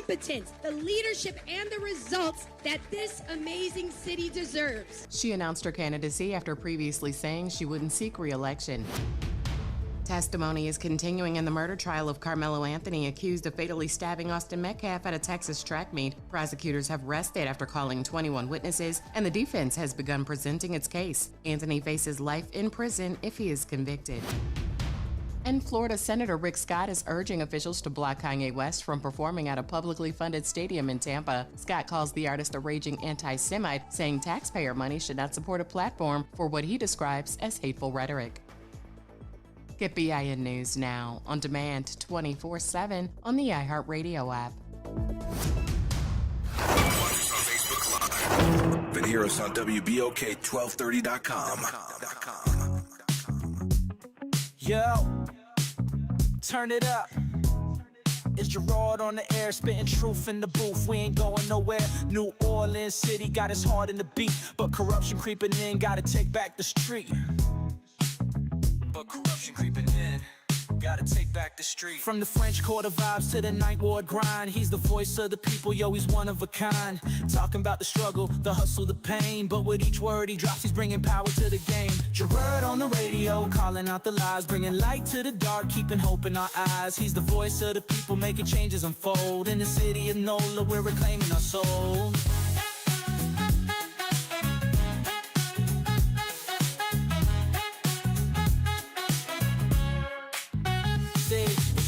competence, the leadership, and the results that this amazing city deserves. She announced her candidacy after previously saying she wouldn't seek re-election. Testimony is continuing in the murder trial of Carmelo Anthony, accused of fatally stabbing Austin Metcalf at a Texas track meet. Prosecutors have rested after calling 21 witnesses, and the defense has begun presenting its case. Anthony faces life in prison if he is convicted. And Florida Senator Rick Scott is urging officials to block Kanye West from performing at a publicly funded stadium in Tampa. Scott calls the artist a raging anti-Semite, saying taxpayer money should not support a platform for what he describes as hateful rhetoric. Get BIN News now, on demand 24/7 on the iHeartRadio app. Then hear us on WBOK1230.com. Yo, turn it up. It's Gerod on the air, spitting truth in the booth. We ain't going nowhere. New Orleans City got its heart in the beat, but corruption creeping in, gotta take back the street. But corruption creeping in, gotta take back the street. From the French Quarter vibes to the Ninth Ward grind, he's the voice of the people, yo, he's one of a kind. Talking about the struggle, the hustle, the pain, but with each word he drops, he's bringing power to the game. Gerod on the radio, calling out the lies, bringing light to the dark, keeping hope in our eyes. He's the voice of the people, making changes unfold. In the city of NOLA, we're reclaiming our soul.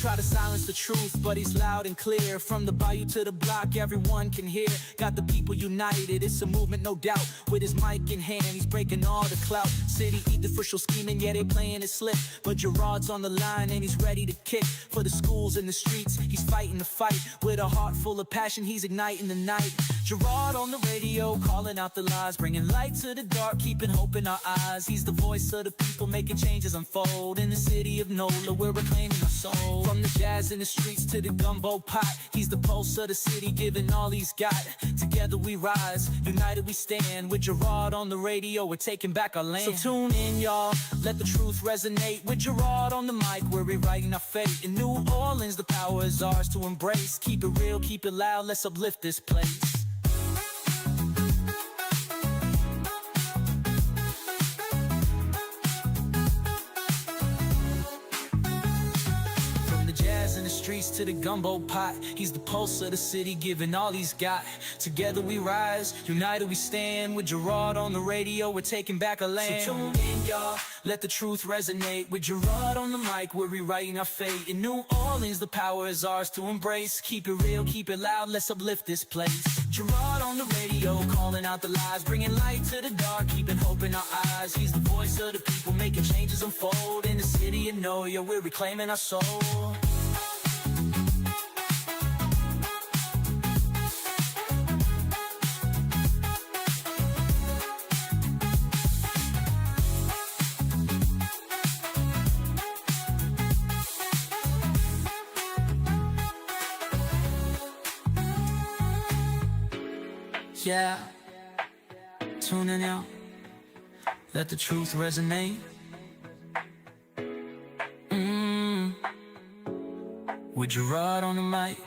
Try to silence the truth, but he's loud and clear. From the bayou to the block, everyone can hear. Got the people united, it's a movement, no doubt. With his mic in hand, he's breaking all the clout. City eat the official scheming, yeah, they playing it slick. But Gerod's on the line and he's ready to kick. For the schools and the streets, he's fighting the fight. With a heart full of passion, he's igniting the night. Gerod on the radio, calling out the lies, bringing light to the dark, keeping hope in our eyes. He's the voice of the people, making changes unfold. In the city of NOLA, we're reclaiming our soul. From the jazz in the streets to the gumbo pot, he's the pulse of the city, giving all he's got. Together we rise, united we stand. With Gerod on the radio, we're taking back our land. So tune in, y'all, let the truth resonate. With Gerod on the mic, we're rewriting our fate. In New Orleans, the power is ours to embrace. Keep it real, keep it loud, let's uplift this place. In the streets to the gumbo pot, he's the pulse of the city, giving all he's got. Together we rise, united we stand. With Gerod on the radio, we're taking back our land. So tune in, y'all, let the truth resonate. With Gerod on the mic, we're rewriting our fate. In New Orleans, the power is ours to embrace. Keep it real, keep it loud, let's uplift this place. Gerod on the radio, calling out the lies, bringing light to the dark, keeping hope in our eyes. He's the voice of the people, making changes unfold. In the city of NOLA, we're reclaiming our soul. Yeah, tune in, y'all. Let the truth resonate. With Gerod on the mic,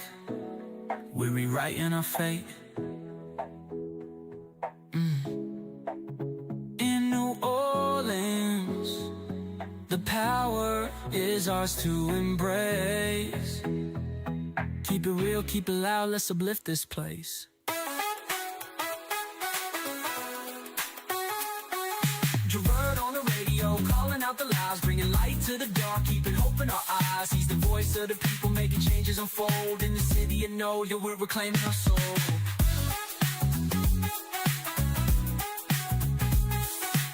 we're rewriting our fate. In New Orleans, the power is ours to embrace. Keep it real, keep it loud, let's uplift this place. Gerod on the radio, calling out the lies, bringing light to the dark, keeping hope in our eyes. He's the voice of the people, making changes unfold. In the city of NOLA, we're reclaiming our soul.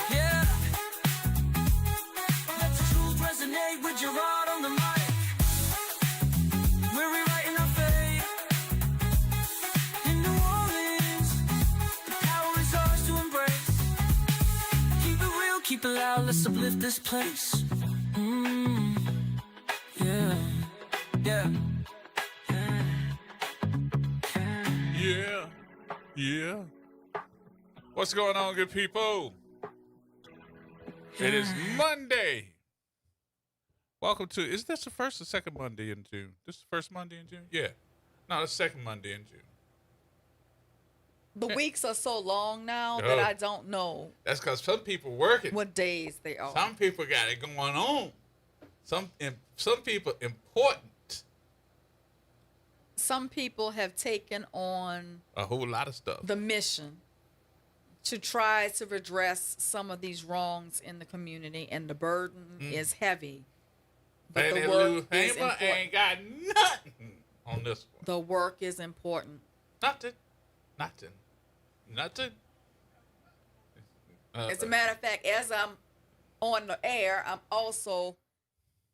Yeah, let the truth resonate. With Gerod on the mic, we're rewriting our fate. In New Orleans, the power is ours to embrace. Keep it loud, let's uplift this place. Yeah, yeah, yeah, yeah. What's going on, good people? It is Monday. Welcome to, is this the first or second Monday in June? This is the first Monday in June? Yeah. No, the second Monday in June. The weeks are so long now Oh. that I don't know That's because some people working. what days they are. Some people got it going on. Some people important. Some people have taken on A whole lot of stuff. the mission to try to redress some of these wrongs in the community, and the burden is heavy. But And the that work Lou is Hamer important. ain't got nothing on this one. The work is important. Nothing. As a matter of fact, as I'm on the air, I'm also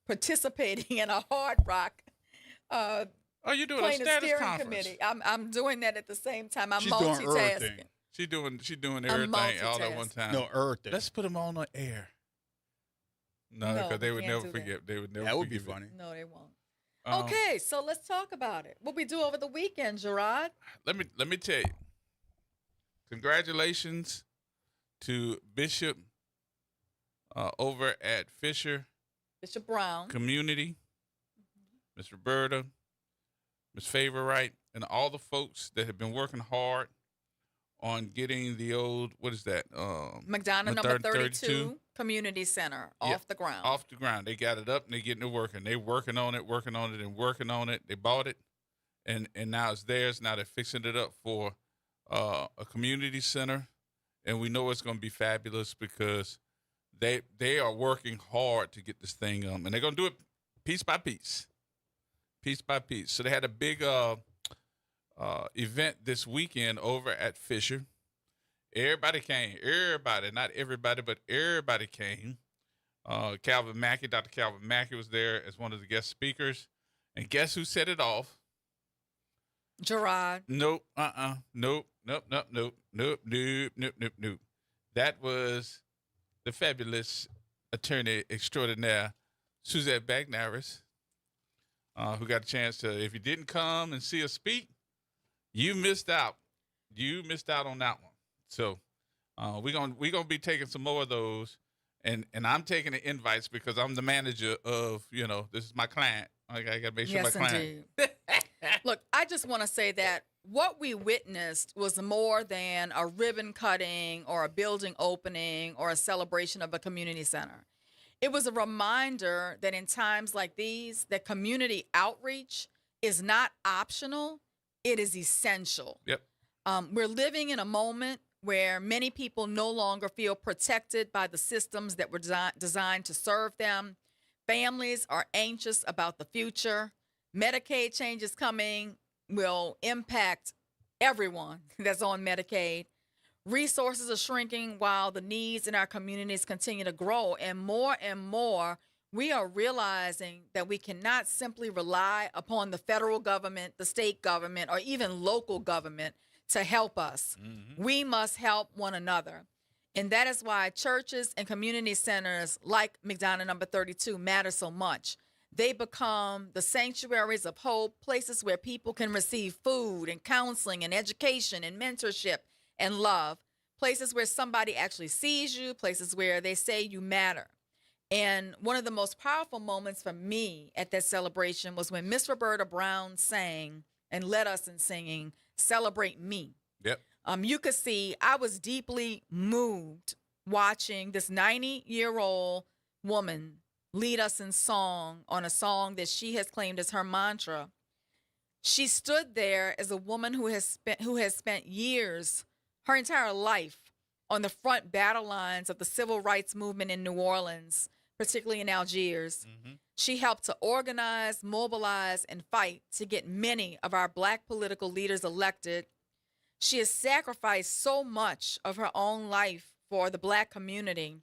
participating in a Hard Rock oh, you doing a Plaintiff status Steering conference? Committee. I'm doing that at the same time. I'm She's doing multitasking. everything. She doing I'm everything all at one time. No, everything. Let's put them on the air. No, No, because they we would can't never do that. forget. They would never. That would be forgive it. funny. No, they won't. Um, Okay, so let's talk about it. What we do over the weekend, Gerard? Let me tell you. Congratulations to Bishop over at Fisher Bishop Brown. Community, Miss Roberta, Miss Favorite, and all the folks that have been working hard on getting the old, what is that? McDonough number 32 Community Center Yeah, off the ground. Off the ground. They got it up and they're getting it working. They're working on it. They bought it, and now it's theirs. Now they're fixing it up for a community center, and we know it's going to be fabulous because they are working hard to get this thing and they're going to do it piece by piece. So they had a big event this weekend over at Fisher. Everybody came. Everybody, not everybody, but everybody came. Dr. Calvin Mackey was there as one of the guest speakers. And guess who set it off? Gerard. Nope. Nope. That was the fabulous attorney extraordinaire, Suzette Bagnaris, who got a chance to, if you didn't come and see her speak, you missed out. You missed out on that one. So we're gonna be taking some more of those, and I'm taking the invites because I'm the manager of, this is my client. I gotta make sure Yes, my client. indeed. Look, I just want to say that what we witnessed was more than a ribbon cutting or a building opening or a celebration of a community center. It was a reminder that in times like these, that community outreach is not optional, it is essential. Yep. We're living in a moment where many people no longer feel protected by the systems that were designed to serve them. Families are anxious about the future. Medicaid changes coming will impact everyone that's on Medicaid. Resources are shrinking while the needs in our communities continue to grow. And more, we are realizing that we cannot simply rely upon the federal government, the state government, or even local government to help us. Mm-hmm. We must help one another. And that is why churches and community centers like McDonough number 32 matter so much. They become the sanctuaries of hope, places where people can receive food and counseling and education and mentorship and love, places where somebody actually sees you, places where they say you matter. And one of the most powerful moments for me at that celebration was when Miss Roberta Brown sang and led us in singing Celebrate Me. Yep. You could see I was deeply moved watching this 90-year-old woman lead us in song on a song that she has claimed as her mantra. She stood there as a woman who has spent years, her entire life, on the front battle lines of the civil rights movement in New Orleans, particularly in Algiers. Mm-hmm. She helped to organize, mobilize, and fight to get many of our Black political leaders elected. She has sacrificed so much of her own life for the Black community.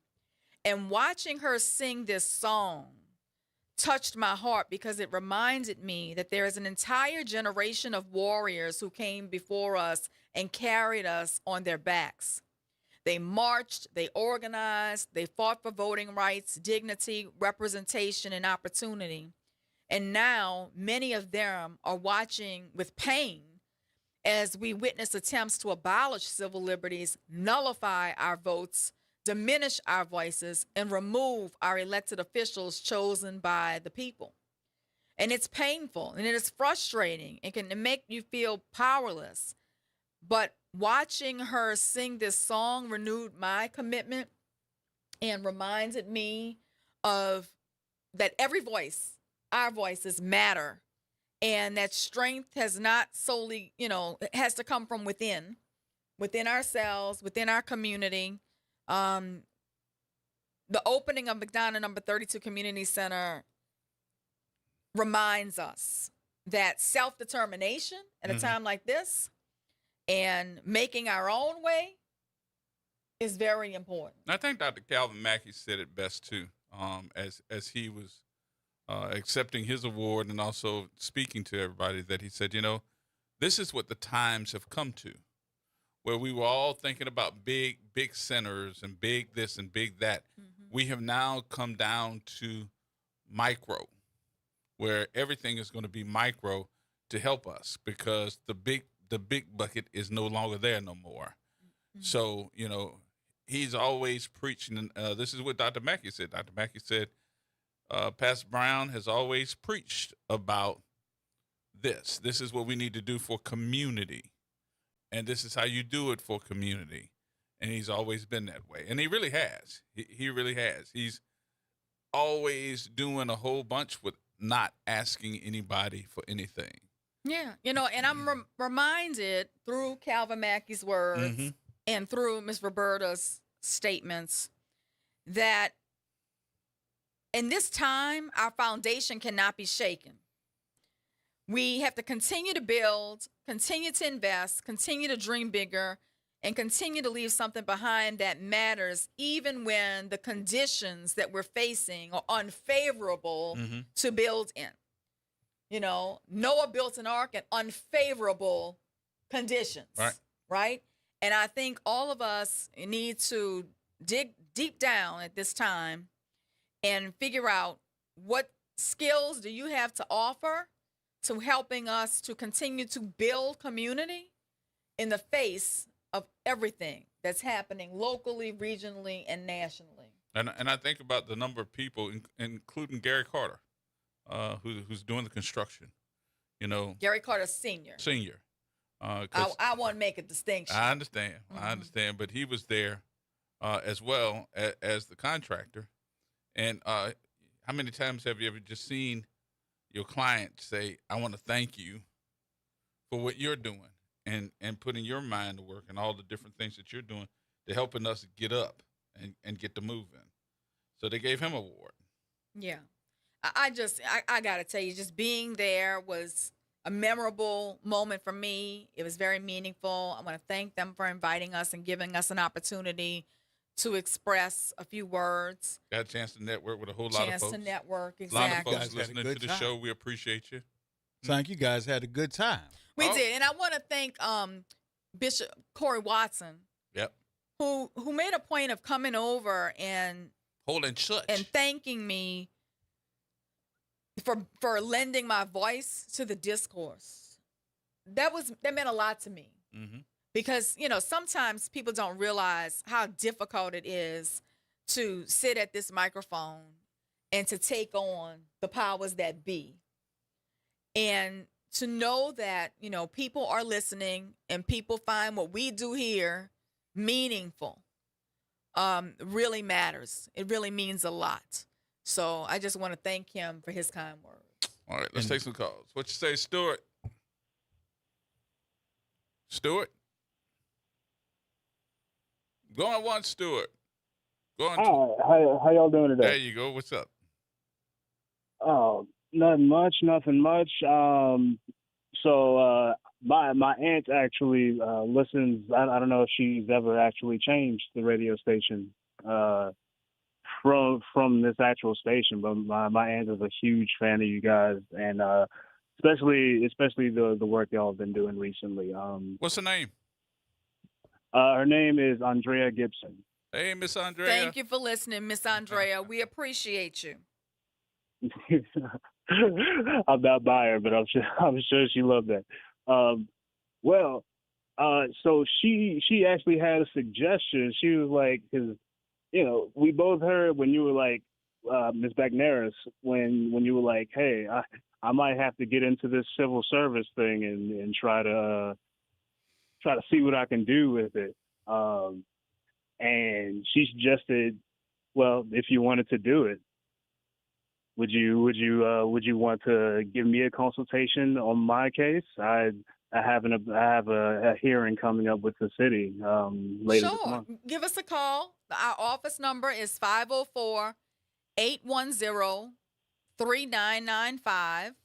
And watching her sing this song touched my heart because it reminded me that there is an entire generation of warriors who came before us and carried us on their backs. They marched, they organized, they fought for voting rights, dignity, representation, and opportunity. And now many of them are watching with pain as we witness attempts to abolish civil liberties, nullify our votes, diminish our voices, and remove our elected officials chosen by the people. And it's painful and it is frustrating. It can make you feel powerless. But watching her sing this song renewed my commitment and reminded me of that every voice, our voices matter. And that strength has not solely, it has to come from within ourselves, within our community. The opening of McDonough number 32 Community Center reminds us that self-determination at a time like this and making our own way is very important. I think Dr. Calvin Mackey said it best too, as he was accepting his award and also speaking to everybody, that he said, this is what the times have come to, where we were all thinking about big centers and big this and big that. We have now come down to micro, where everything is going to be micro to help us, because the big bucket is no longer there no more. So, he's always preaching. And this is what Dr. Mackey said. Dr. Mackey said, Pastor Brown has always preached about this. This is what we need to do for community. And this is how you do it for community. And he's always been that way. And he really has. He really has. He's always doing a whole bunch with not asking anybody for anything. Yeah. And I'm reminded through Calvin Mackey's words and through Ms. Roberta's statements that in this time, our foundation cannot be shaken. We have to continue to build, continue to invest, continue to dream bigger, and continue to leave something behind that matters, even when the conditions that we're facing are unfavorable to build in. Noah built an ark in unfavorable conditions, right? And I think all of us need to dig deep down at this time and figure out what skills do you have to offer to helping us to continue to build community in the face of everything that's happening locally, regionally, and nationally. And I think about the number of people, including Gary Carter, who's doing the construction. Gary Carter Sr. I want to make a distinction. I understand, but he was there as well as the contractor. And how many times have you ever just seen your client say, I want to thank you for what you're doing and putting your mind to work and all the different things that you're doing to helping us get up and get to moving. So they gave him an award. Yeah. I got to tell you, just being there was a memorable moment for me. It was very meaningful. I want to thank them for inviting us and giving us an opportunity to express a few words. Got a chance to network with a whole lot of folks. Chance to network, exactly. A lot of folks guys listening to the show. We appreciate you. Sound like you guys had a good time. We did. And I want to thank Bishop Corey Watson. Yep. Who made a point of coming over and holding church and thanking me for lending my voice to the discourse. That meant a lot to me. Because, sometimes people don't realize how difficult it is to sit at this microphone and to take on the powers that be. And to know that, people are listening and people find what we do here meaningful really matters. It really means a lot. So I just want to thank him for his kind words. All right, let's take some calls. What you say, Stuart? Stuart? Go on once, Stuart. Go on. Hi, how y'all doing today? There you go. What's up? Oh, nothing much. So my aunt actually listens. I don't know if she's ever actually changed the radio station from this actual station, but my aunt is a huge fan of you guys, and especially the work y'all have been doing recently. What's her name? Her name is Andrea Gibson. Hey, Miss Andrea. Thank you for listening, Miss Andrea. We appreciate you. I'm not by her, but I'm sure she loved that. So she actually had a suggestion. She was like, because we both heard when you were like Ms. Bagneris, when you were like, hey, I might have to get into this civil service thing and try to see what I can do with it. And she suggested, well, if you wanted to do it, would you want to give me a consultation on my case? I have a hearing coming up with the city later this Sure. month. Give us a call. Our office number is 504-810-3995.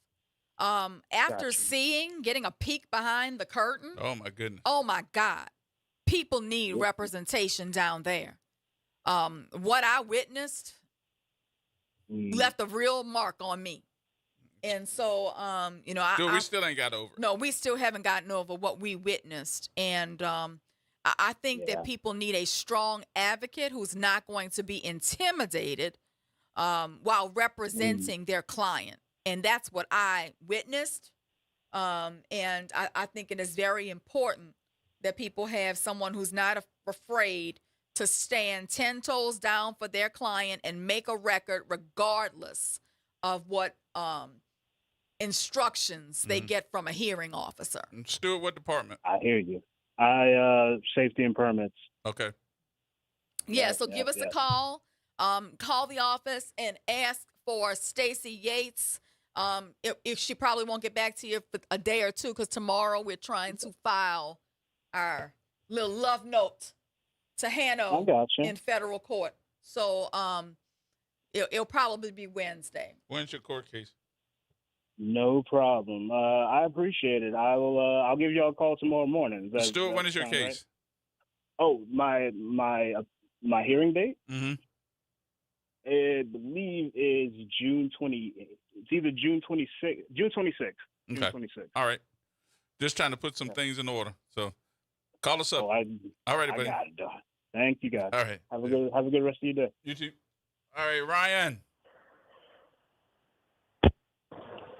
After Gotcha. getting a peek behind the curtain, Oh my goodness. oh my God, people need representation down there. What I witnessed left a real mark on me. And so, We still ain't got over it. No, we still haven't gotten over what we witnessed. And I think that people need a strong advocate who's not going to be intimidated while representing their client. And that's what I witnessed. And I think it is very important that people have someone who's not afraid to stand 10 toes down for their client and make a record regardless of what instructions they get from a hearing officer. Stuart, what department? I hear you. Safety and permits. Okay. Yeah, so give us a call. Call the office and ask for Stacey Yates. If she probably won't get back to you for a day or two, because tomorrow we're trying to file our little love note to Hano in federal court. So it'll probably be Wednesday. When's your court case? No problem. I appreciate it. I will. I'll give y'all a call tomorrow morning. Stuart, when is your case? Right? Oh, my hearing date. Mm-hmm. I believe is June 20. It's either June 26th. June 26th. Okay. June 26th. All right. Just trying to put some things in order. So call us up. Oh, all right, buddy. I got it done. Thank you, guys. All right. Have a good rest of your day. You too. All right, Ryan.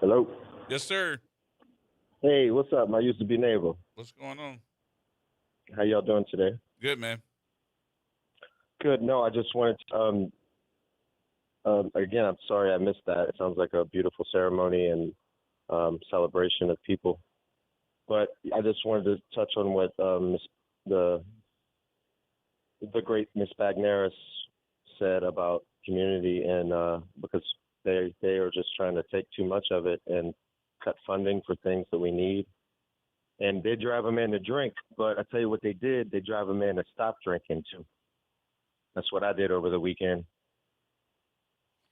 Hello. Yes, sir. Hey, what's up? I used to be neighbor. What's going on? How y'all doing today? Good, man. Good. No, I just wanted to, again, I'm sorry I missed that. It sounds like a beautiful ceremony and celebration of people. But I just wanted to touch on what the great Miss Bagneris said about community, and because they are just trying to take too much of it and cut funding for things that we need. And they drive a man to drink, but I tell you what they did, they drive a man to stop drinking too. That's what I did over the weekend.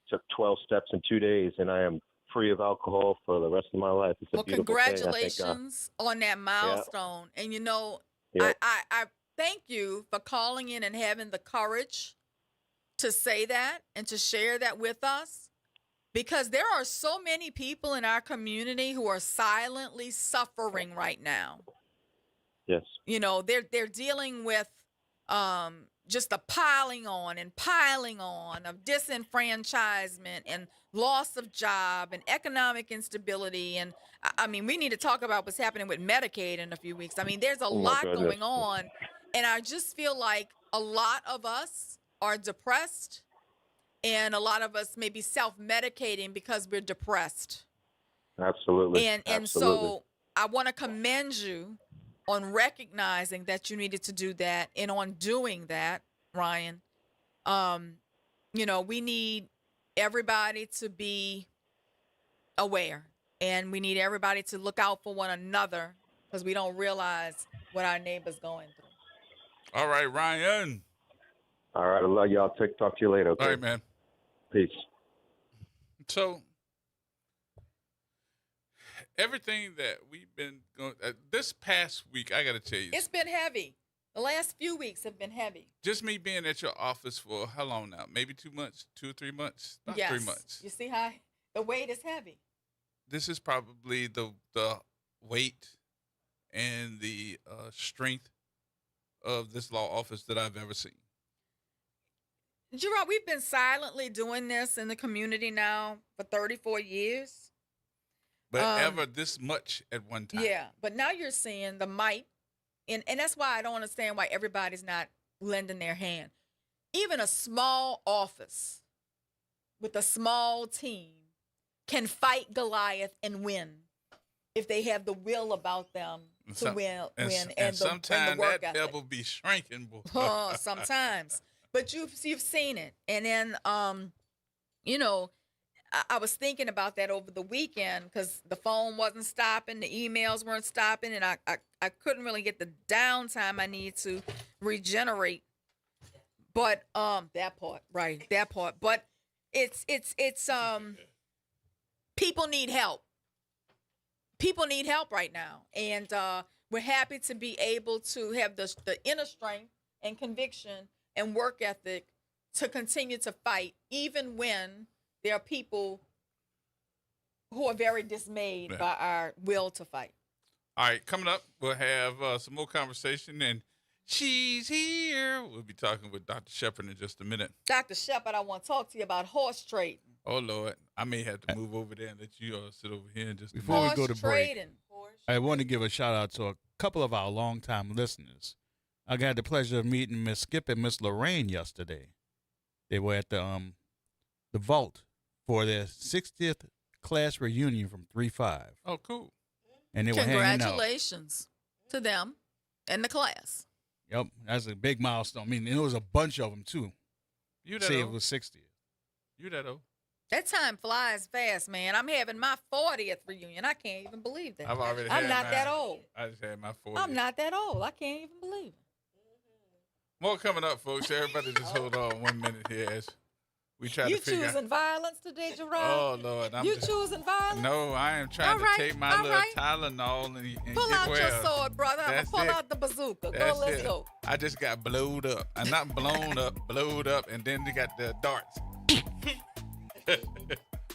Took 12 steps in 2 days, and I am free of alcohol for the rest of my life. It's a beautiful congratulations on that milestone. Yeah. And I thank you for calling in and having the courage to say that and to share that with us, because there are so many people in our community who are silently suffering right now. Yes. They're dealing with just a piling on of disenfranchisement and loss of job and economic instability. And I mean, we need to talk about what's happening with Medicaid in a few weeks. I mean, there's a lot going on. And I just feel like a lot of us are depressed, and a lot of us may be self-medicating because we're depressed. Absolutely. And so I want to commend you on recognizing that you needed to do that, and on doing that, Ryan. We need everybody to be aware, and we need everybody to look out for one another, because we don't realize what our neighbor's going through. All right, Ryan. All right, I love y'all. Talk to you later. Okay? All right, man. Peace. So everything that we've been going this past week, I got to tell you, it's been heavy. The last few weeks have been heavy. Just me being at your office for how long now? Maybe 2 months, 2 or 3 months, about 3 months. You see how the weight is heavy. This is probably the weight and the strength of this law office that I've ever seen. Gerod, we've been silently doing this in the community now for 34 years. But ever this much at one time. Yeah, but now you're seeing the might, and that's why I don't understand why everybody's not lending their hand. Even a small office with a small team can fight Goliath and win if they have the will about them to win and sometimes the work that ethic. devil be shrinking, boy. Oh, sometimes. But you've seen it. And then, you know, I was thinking about that over the weekend because the phone wasn't stopping, the emails weren't stopping, and I couldn't really get the downtime I need to regenerate. But that part. But it's people need help. People need help right now, and we're happy to be able to have the inner strength and conviction and work ethic to continue to fight, even when there are people who are very dismayed by our will to fight. All right, coming up, we'll have some more conversation, and she's here. We'll be talking with Dr. Shepard in just a minute. Dr. Shepard, I want to talk to you about horse trading. Oh, Lord. I may have to move over there and let you sit over here in just a minute. Before we go to break, Trading. I want to give a shout out to a couple of our longtime listeners. I got the pleasure of meeting Miss Skip and Miss Lorraine yesterday. They were at the vault for their 60th class reunion from 3-5. Oh, cool. And they were hanging out. Congratulations to them and the class. Yep, that's a big milestone. I mean, there was a bunch of them, too. You that Say old? it was 60th. You that old? That time flies fast, man. I'm having my 40th reunion. I can't even believe that. I've already I'm had not mine. that old. I just had my 40. I'm not that old. I can't even believe it. More coming up, folks. Everybody just hold on 1 minute here as we try You to figure out. choosing violence today, Gerard? Oh, Lord. You choosing violence? No, I am trying All right, to take my all little right. Tylenol and Pull get out well. your sword, brother. I'm going That's to pull it. out the bazooka. That's Let's it. go. I just got blowed up. I'm not blown up, blowed up, and then they got the darts.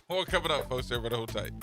More coming up, folks. Everybody hold tight.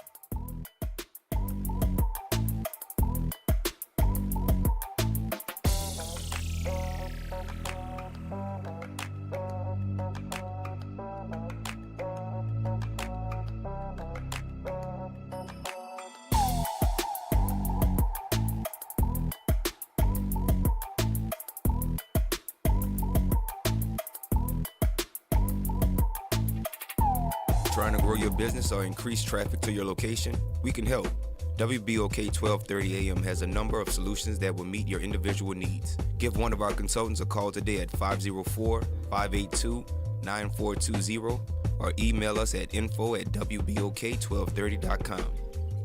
Trying to grow your business or increase traffic to your location? We can help. WBOK 1230 AM has a number of solutions that will meet your individual needs. Give one of our consultants a call today at 504-582-9420 or email us at info@wbok1230.com.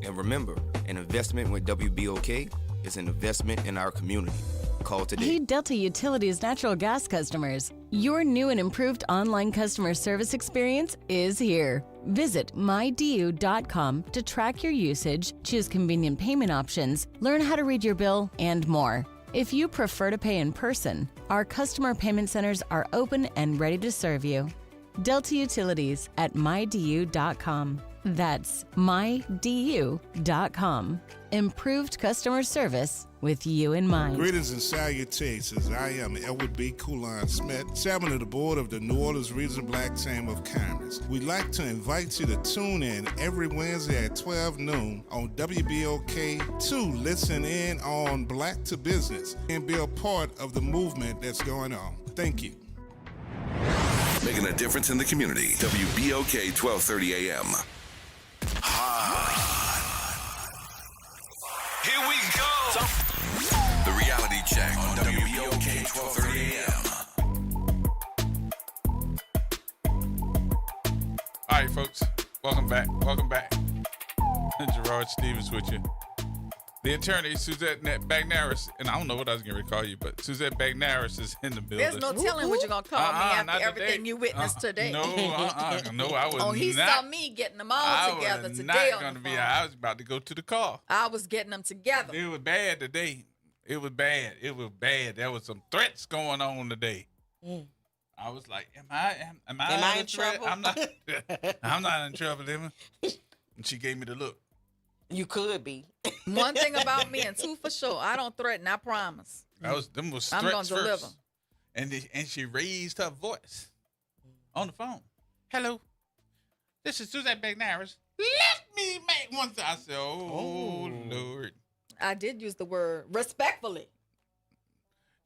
And remember, an investment with WBOK is an investment in our community. Call today. Hey, Delta Utilities natural gas customers. Your new and improved online customer service experience is here. Visit mydu.com to track your usage, choose convenient payment options, learn how to read your bill, and more. If you prefer to pay in person, our customer payment centers are open and ready to serve you. Delta Utilities at mydu.com. That's mydu.com. Improved customer service with you in mind. Greetings and salutations. I am Edward B. Coulon Smith, chairman of the board of the New Orleans Regional Black Chamber of Commerce. We'd like to invite you to tune in every Wednesday at 12 noon on WBOK to listen in on Black to Business and be a part of the movement that's going on. Thank you. Making a difference in the community. WBOK 1230 AM. Here we go. The reality check on WBOK 1230 AM. All right, folks. Welcome back. Welcome back. Gerard Stevens with you. The attorney, Suzette Bagnaris, and I don't know what I was going to call you, but Suzette Bagnaris is in the building. There's no telling what you're going to call me after everything you witnessed today. No, I was Oh, he not. saw me getting them all together today on the phone. I was about to go to the car. I was getting them together. It was bad today. It was bad. There was some threats going on today. I was like, am I in trouble? I'm not. I'm not in trouble, Emma. And she gave me the look. You could be. One thing about me and two for sure, I don't threaten. I promise. Them was I'm threats gonna deliver. first. And she raised her voice on the phone. Hello, this is Suzette Bagnaris. Let me make one. I said, oh Lord. I did use the word respectfully.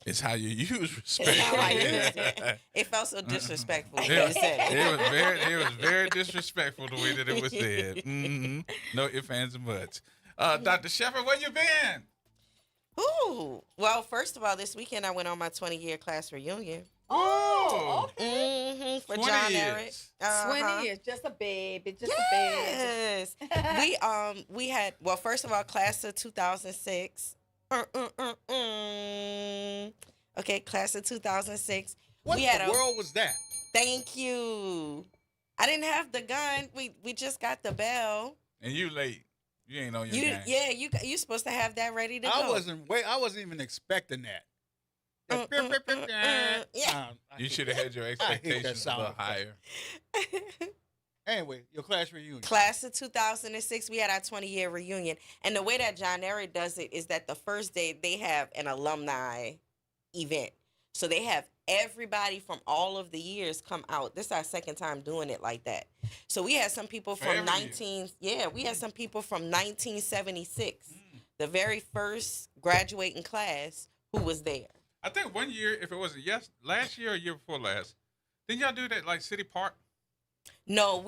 It's how you use respect. It's how I used it. It felt so disrespectful when you It, said it. it was very disrespectful the way that it was said. No ifs, ands, and buts. Dr. Shepard, where you been? Ooh. Well, first of all, this weekend I went on my 20-year class reunion. Oh, okay. For 20 John years. Eric. 20 years, just a baby, just Yes. a baby. we had, well, first of all, class of 2006. Okay, class of 2006. What we had the world was that? Thank you. I didn't have the gun. We just got the bell. And you late. You ain't on your game. Yeah, you supposed to have that ready to go. I wasn't even expecting that. Yeah. You should have had your expectations a little higher. Anyway, your class reunion. Class of 2006, we had our 20-year reunion. And the way that John Eric does it is that the first day they have an alumni event. So they have everybody from all of the years come out. This is our second time doing it like that. So we had some people from we had some people from 1976, the very first graduating class who was there. I think one year, if it wasn't last year or year before last, didn't y'all do that like City Park? No,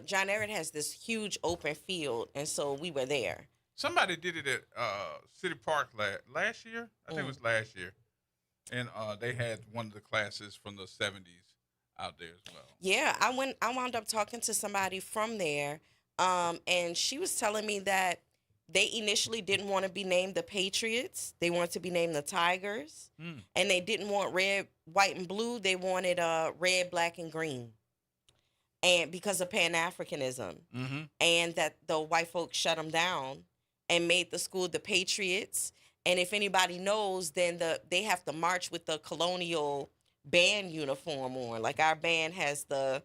John Eric has this huge open field, and so we were there. Somebody did it at City Park last year. I think it was last year. And they had one of the classes from the 70s out there as well. Yeah, I wound up talking to somebody from there, and she was telling me that they initially didn't want to be named the Patriots. They wanted to be named the Tigers. And they didn't want red, white, and blue. They wanted red, black, and green. And because of Pan-Africanism. And that the white folks shut them down and made the school the Patriots. And if anybody knows, then they have to march with the colonial band uniform on. Like our band has the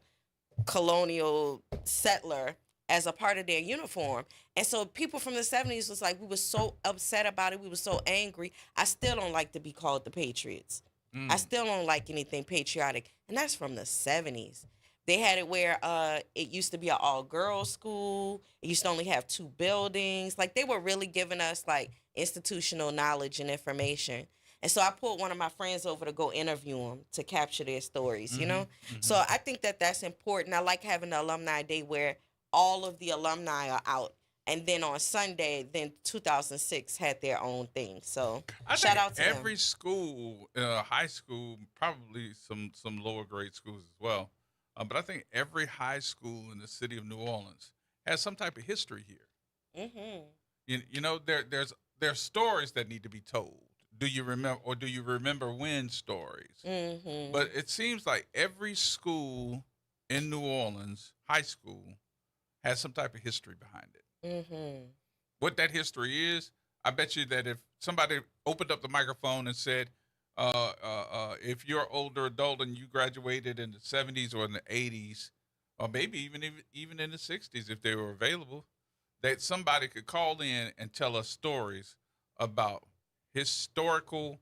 colonial settler as a part of their uniform. And so people from the 70s was like, we were so upset about it. We were so angry. I still don't like to be called the Patriots. I still don't like anything patriotic. And that's from the 70s. They had it where it used to be an all-girls school. It used to only have 2 buildings. Like, they were really giving us, like, institutional knowledge and information. And so I pulled one of my friends over to go interview them to capture their stories, you know? So I think that that's important. I like having the alumni day where all of the alumni are out. And then on Sunday, then 2006 had their own thing. So shout out to every them. school, high school, probably some lower grade schools as well. But I think every high school in the city of New Orleans has some type of history here. You know, there's stories that need to be told. Do you remember when stories? But it seems like every school in New Orleans, high school, has some type of history behind it. What that history is, I bet you that if somebody opened up the microphone and said, if you're an older adult and you graduated in the 70s or in the 80s, or maybe even in the 60s if they were available, that somebody could call in and tell us stories about historical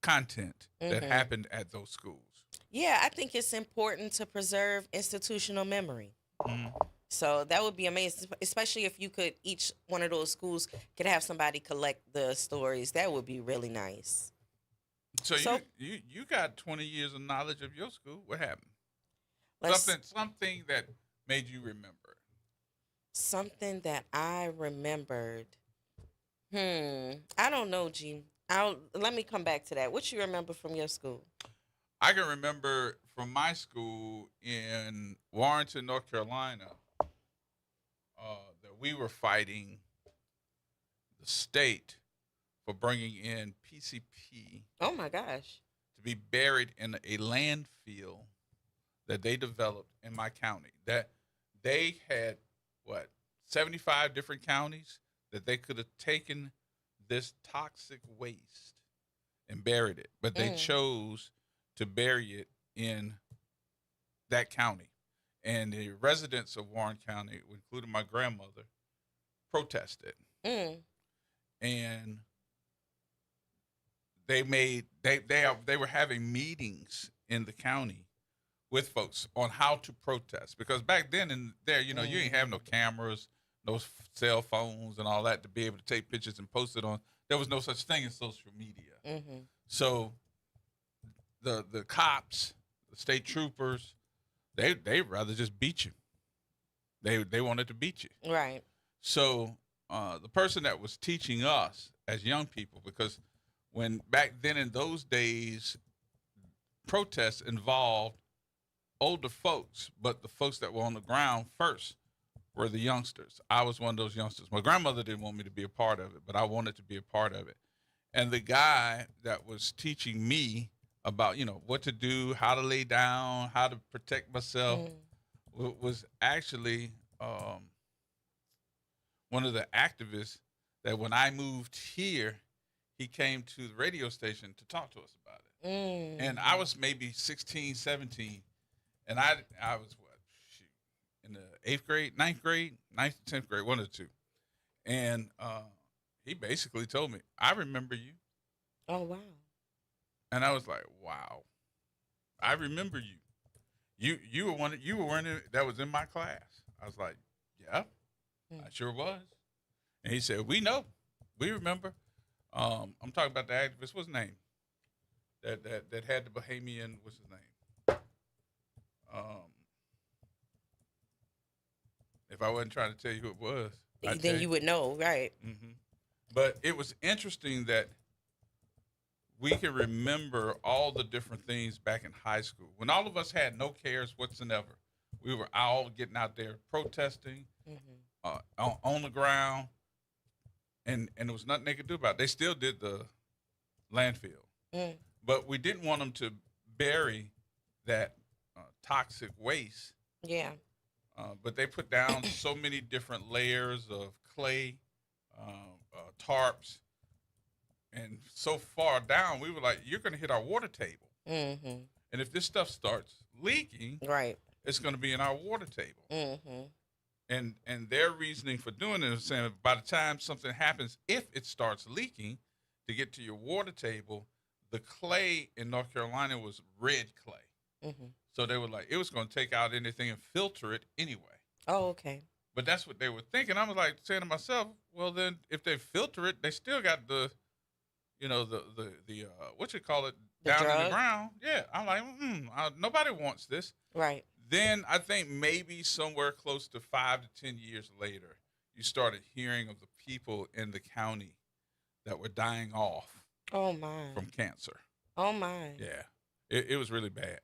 content that happened at those schools. Yeah, I think it's important to preserve institutional memory. So that would be amazing, especially if you could, each one of those schools could have somebody collect the stories. That would be really nice. So you got 20 years of knowledge of your school. What happened? Something that made you remember. Something that I remembered. I don't know, G. Let me come back to that. What you remember from your school? I can remember from my school in Warrenton, North Carolina, that we were fighting the state for bringing in PCP. Oh my gosh! To be buried in a landfill that they developed in my county. That they had 75 different counties that they could have taken this toxic waste and buried it, but they chose to bury it in that county. And the residents of Warren County, including my grandmother, protested. And they were having meetings in the county with folks on how to protest, because back then in there, you ain't have no cameras, no cell phones and all that to be able to take pictures and post it on. There was no such thing as social media. So the cops, the state troopers, they rather just beat you. They wanted to beat you. Right. So the person that was teaching us as young people, because when back then in those days, protests involved older folks, but the folks that were on the ground first were the youngsters. I was one of those youngsters. My grandmother didn't want me to be a part of it, but I wanted to be a part of it. And the guy that was teaching me about, what to do, how to lay down, how to protect myself, was actually one of the activists that when I moved here, he came to the radio station to talk to us about it. And I was maybe 16, 17, and I was, in the 8th grade, 9th grade, 9th, 10th grade, one of the two. And he basically told me, I remember you. Oh, wow. And I was like, wow, I remember you. You were one that was in my class. I was like, yeah, I sure was. And he said, we know, we remember. I'm talking about the activist. What's his name? That had the Bahamian. What's his name? If I wasn't trying to tell you who it was, then you would know, right? Mm-hmm. But it was interesting that we can remember all the different things back in high school when all of us had no cares whatsoever. We were all getting out there protesting on the ground, and there was nothing they could do about it. They still did the landfill, but we didn't want them to bury that toxic waste. Yeah. But they put down so many different layers of clay, tarps, and so far down, we were like, you're going to hit our water table. And if this stuff starts leaking, right, it's going to be in our water table. And their reasoning for doing it is saying by the time something happens, if it starts leaking, to get to your water table, the clay in North Carolina was red clay. So they were like, it was going to take out anything and filter it anyway. Oh, okay. But that's what they were thinking. I was like saying to myself, well, then if they filter it, they still got the, the what you call it, down in the ground. Yeah. I'm like, nobody wants this. Right. Then I think maybe somewhere close to 5 to 10 years later, you started hearing of the people in the county that were dying off. Oh, my. From cancer. Oh, my. Yeah. It was really bad.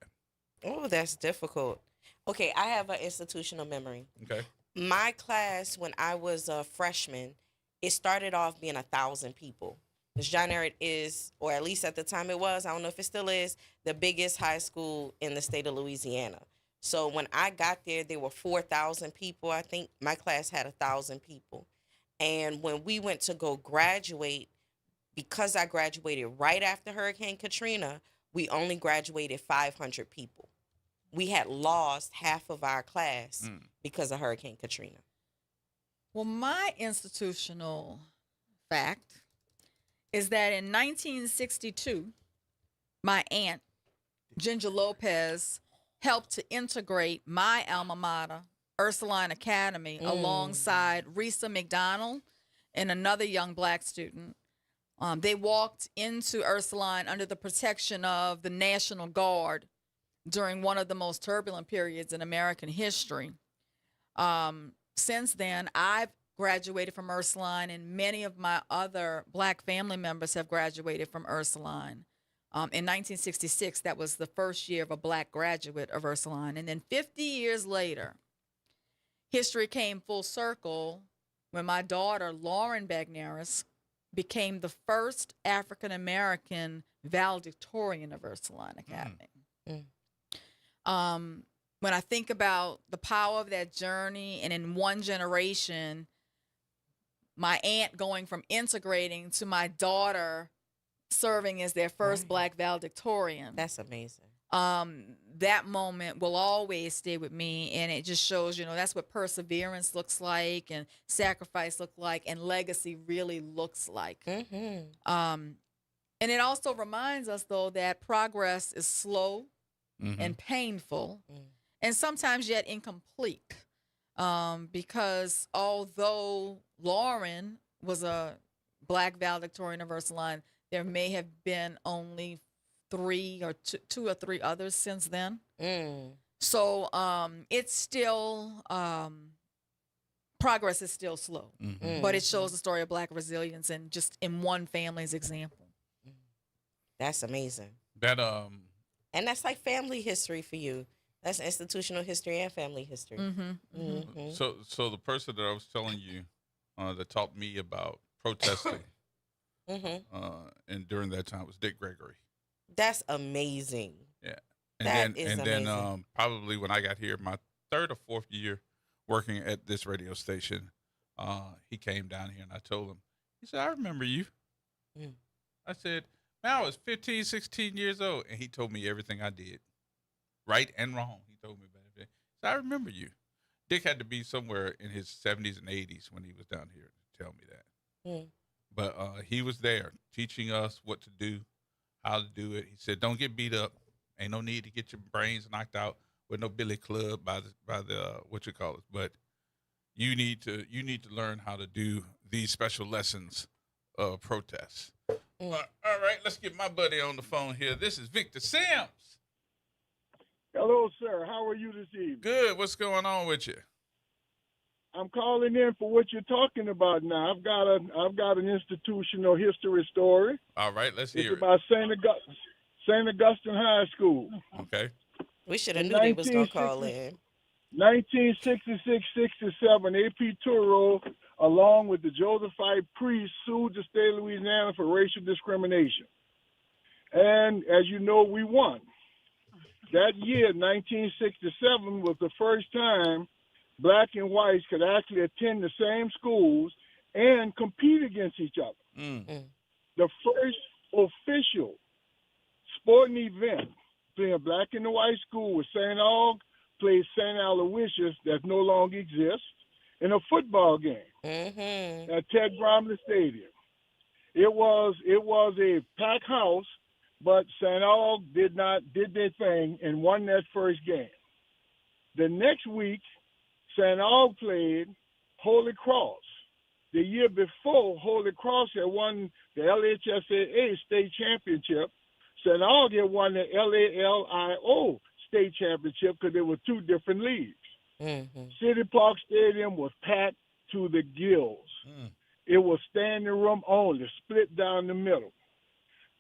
Oh, that's difficult. Okay, I have an institutional memory. Okay. My class, when I was a freshman, it started off being 1,000 people. John Gerod is, or at least at the time it was, I don't know if it still is, the biggest high school in the state of Louisiana. So when I got there were 4,000 people. I think my class had 1,000 people. And when we went to go graduate, because I graduated right after Hurricane Katrina, we only graduated 500 people. We had lost half of our class because of Hurricane Katrina. Well, my institutional fact is that in 1962, my aunt, Ginger Lopez, helped to integrate my alma mater, Ursuline Academy, alongside Risa McDonald and another young black student. They walked into Ursuline under the protection of the National Guard during one of the most turbulent periods in American history. Since then, I've graduated from Ursuline, and many of my other black family members have graduated from Ursuline. In 1966, that was the first year of a black graduate of Ursuline. And then 50 years later, history came full circle when my daughter, Lauren Bagnaris, became the first African-American valedictorian of Ursuline Academy. When I think about the power of that journey, and in one generation, my aunt going from integrating to my daughter serving as their first black valedictorian. That's amazing. That moment will always stay with me, and it just shows, that's what perseverance looks like, and sacrifice look like, and legacy really looks like. And it also reminds us, though, that progress is slow and painful, and sometimes yet incomplete. Because although Lauren was a black valedictorian of Ursuline, there may have been only two or three others since then. Mm. So it's still progress is still slow, but it shows the story of Black resilience and just in one family's example. That's amazing. That And that's like family history for you. That's institutional history and family history. So the person that I was telling you that taught me about protesting, and during that time was Dick Gregory. That's amazing. Yeah, That is then amazing. probably when I got here, my third or fourth year working at this radio station, he came down here and I told him. He said, "I remember you." I said, "Man, I was 15, 16 years old," and he told me everything I did, right and wrong. He told me about it. So I remember you. Dick had to be somewhere in his 70s and 80s when he was down here to tell me that. But he was there teaching us what to do, how to do it. He said, "Don't get beat up. Ain't no need to get your brains knocked out with no billy club by the what you call it. But you need to learn how to do these special lessons of protest." All right, let's get my buddy on the phone here. This is Victor Sims. Hello, sir. How are you this evening? Good. What's going on with you? I'm calling in for what you're talking about now. I've got an institutional history story. All right, let's hear It's about St. Augustine High School. Okay. We should have knew they was gonna call in. 1966-67, AP Turo, along with the Josephite priests, sued the state of Louisiana for racial discrimination. And as you know, we won. That year, 1967, was the first time Black and whites could actually attend the same schools and compete against each other. The first official sporting event between a Black and a white school was St. Aug played St. Aloysius, that no longer exists, in a football game at Ted Bromley Stadium. It was a packed house, but St. Aug did their thing and won that first game. The next week, St. Aug played Holy Cross. The year before, Holy Cross had won the LHSAA state championship. St. Aug had won the LALIO state championship because there were two different leagues. City Park Stadium was packed to the gills. It was standing room only, split down the middle.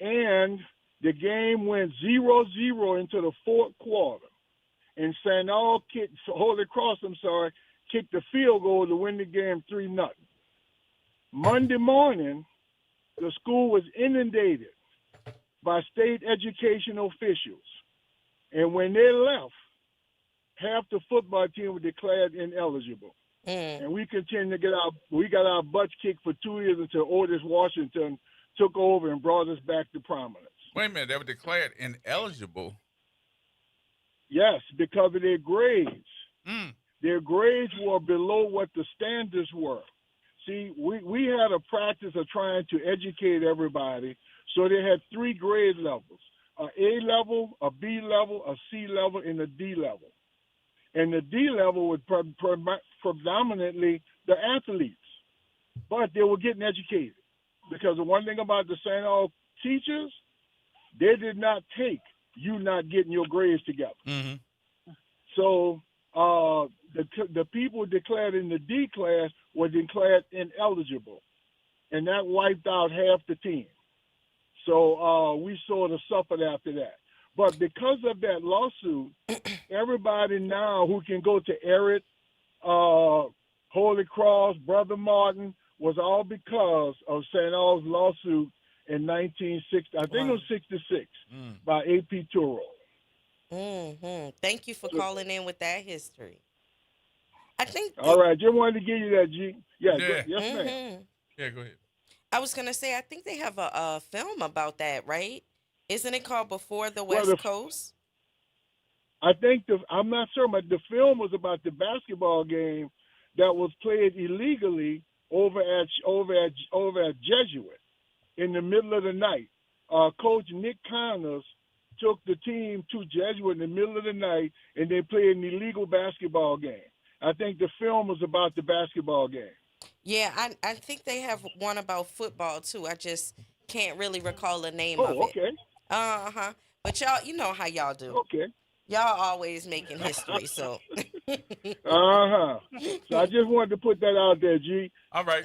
And the game went 0-0 into the fourth quarter. And St. Aug Holy Cross, kicked the field goal to win the game 3-0. Monday morning, the school was inundated by state education officials. And when they left, half the football team was declared ineligible. And we continued to we got our butts kicked for 2 years until Otis Washington took over and brought us back to prominence. Wait a minute, they were declared ineligible? Yes, because of their grades. Their grades were below what the standards were. See, we had a practice of trying to educate everybody, so they had 3 grade levels, a A level, a B level, a C level, and a D level. And the D level was predominantly the athletes, but they were getting educated. Because the one thing about the St. Aug teachers, they did not take you not getting your grades together. So the people declared in the D class were declared ineligible, and that wiped out half the team. So we sort of suffered after that. But because of that lawsuit, everybody now who can go to Eric, Holy Cross, Brother Martin, was all because of St. Aug's lawsuit in 1960. I think it was 66 by AP Turo. Thank you for calling in with that history. I think. All right, just wanted to give you that, G. Yes, ma'am. Yeah, go ahead. I was gonna say, I think they have a film about that, right? Isn't it called Before the West Coast? I think I'm not sure, but the film was about the basketball game that was played illegally over at Jesuit in the middle of the night. Coach Nick Connors took the team to Jesuit in the middle of the night, and they played an illegal basketball game. I think the film was about the basketball game. Yeah, I think they have one about football too. I just can't really recall the name of it. Okay. Uh-huh. But y'all, you know how y'all do. Okay. Y'all always making history, so. Uh-huh. So I just wanted to put that out there, G. All right.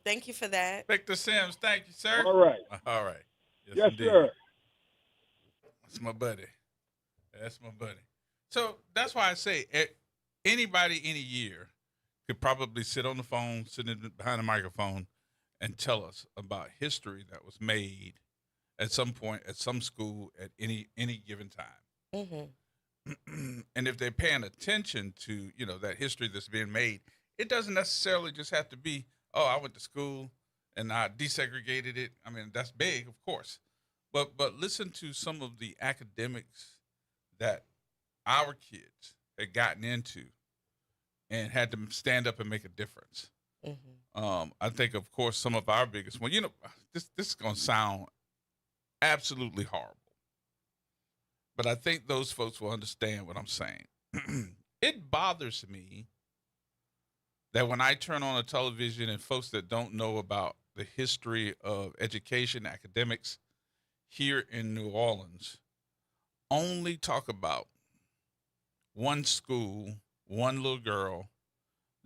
Thank you for that. Victor Sims, thank you, sir. All right. All right. Yes, indeed. sir. That's my buddy. That's my buddy. So that's why I say anybody, any year, could probably sit on the phone, sitting behind a microphone, and tell us about history that was made at some point at some school at any given time. And if they're paying attention to that history that's being made, it doesn't necessarily just have to be, oh, I went to school and I desegregated it. I mean, that's big, of course, but listen to some of the academics that our kids had gotten into and had to stand up and make a difference. I think, of course, some of our biggest ones. This is going to sound absolutely horrible, but I think those folks will understand what I'm saying. It bothers me that when I turn on a television and folks that don't know about the history of education, academics here in New Orleans only talk about one school, one little girl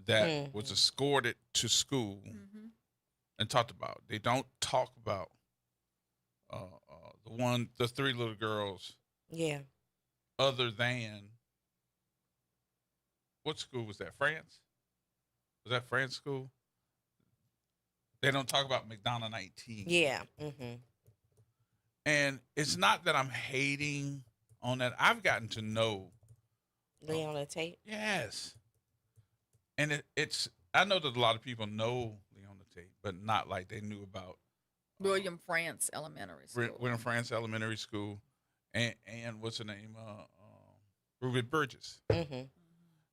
that was escorted to school and talked about. They don't talk about the three little girls. Yeah. Other than, what school was that? France? Was that France school? They don't talk about McDonough 19. Yeah. And it's not that I'm hating on that. I've gotten to know Leona Tate. Yes. And I know that a lot of people know Leona Tate, but not like they knew about William France Elementary School. William France Elementary School, and what's her name? Ruby Bridges.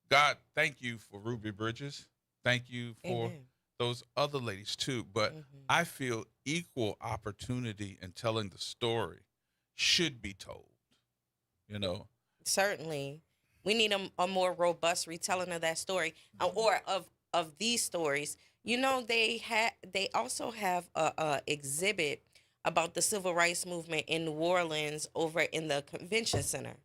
God, thank you for Ruby Bridges. Thank you for those other ladies too. But I feel equal opportunity in telling the story should be told. Certainly. We need a more robust retelling of that story, or of these stories. They also have a exhibit about the civil rights movement in New Orleans over in the convention center.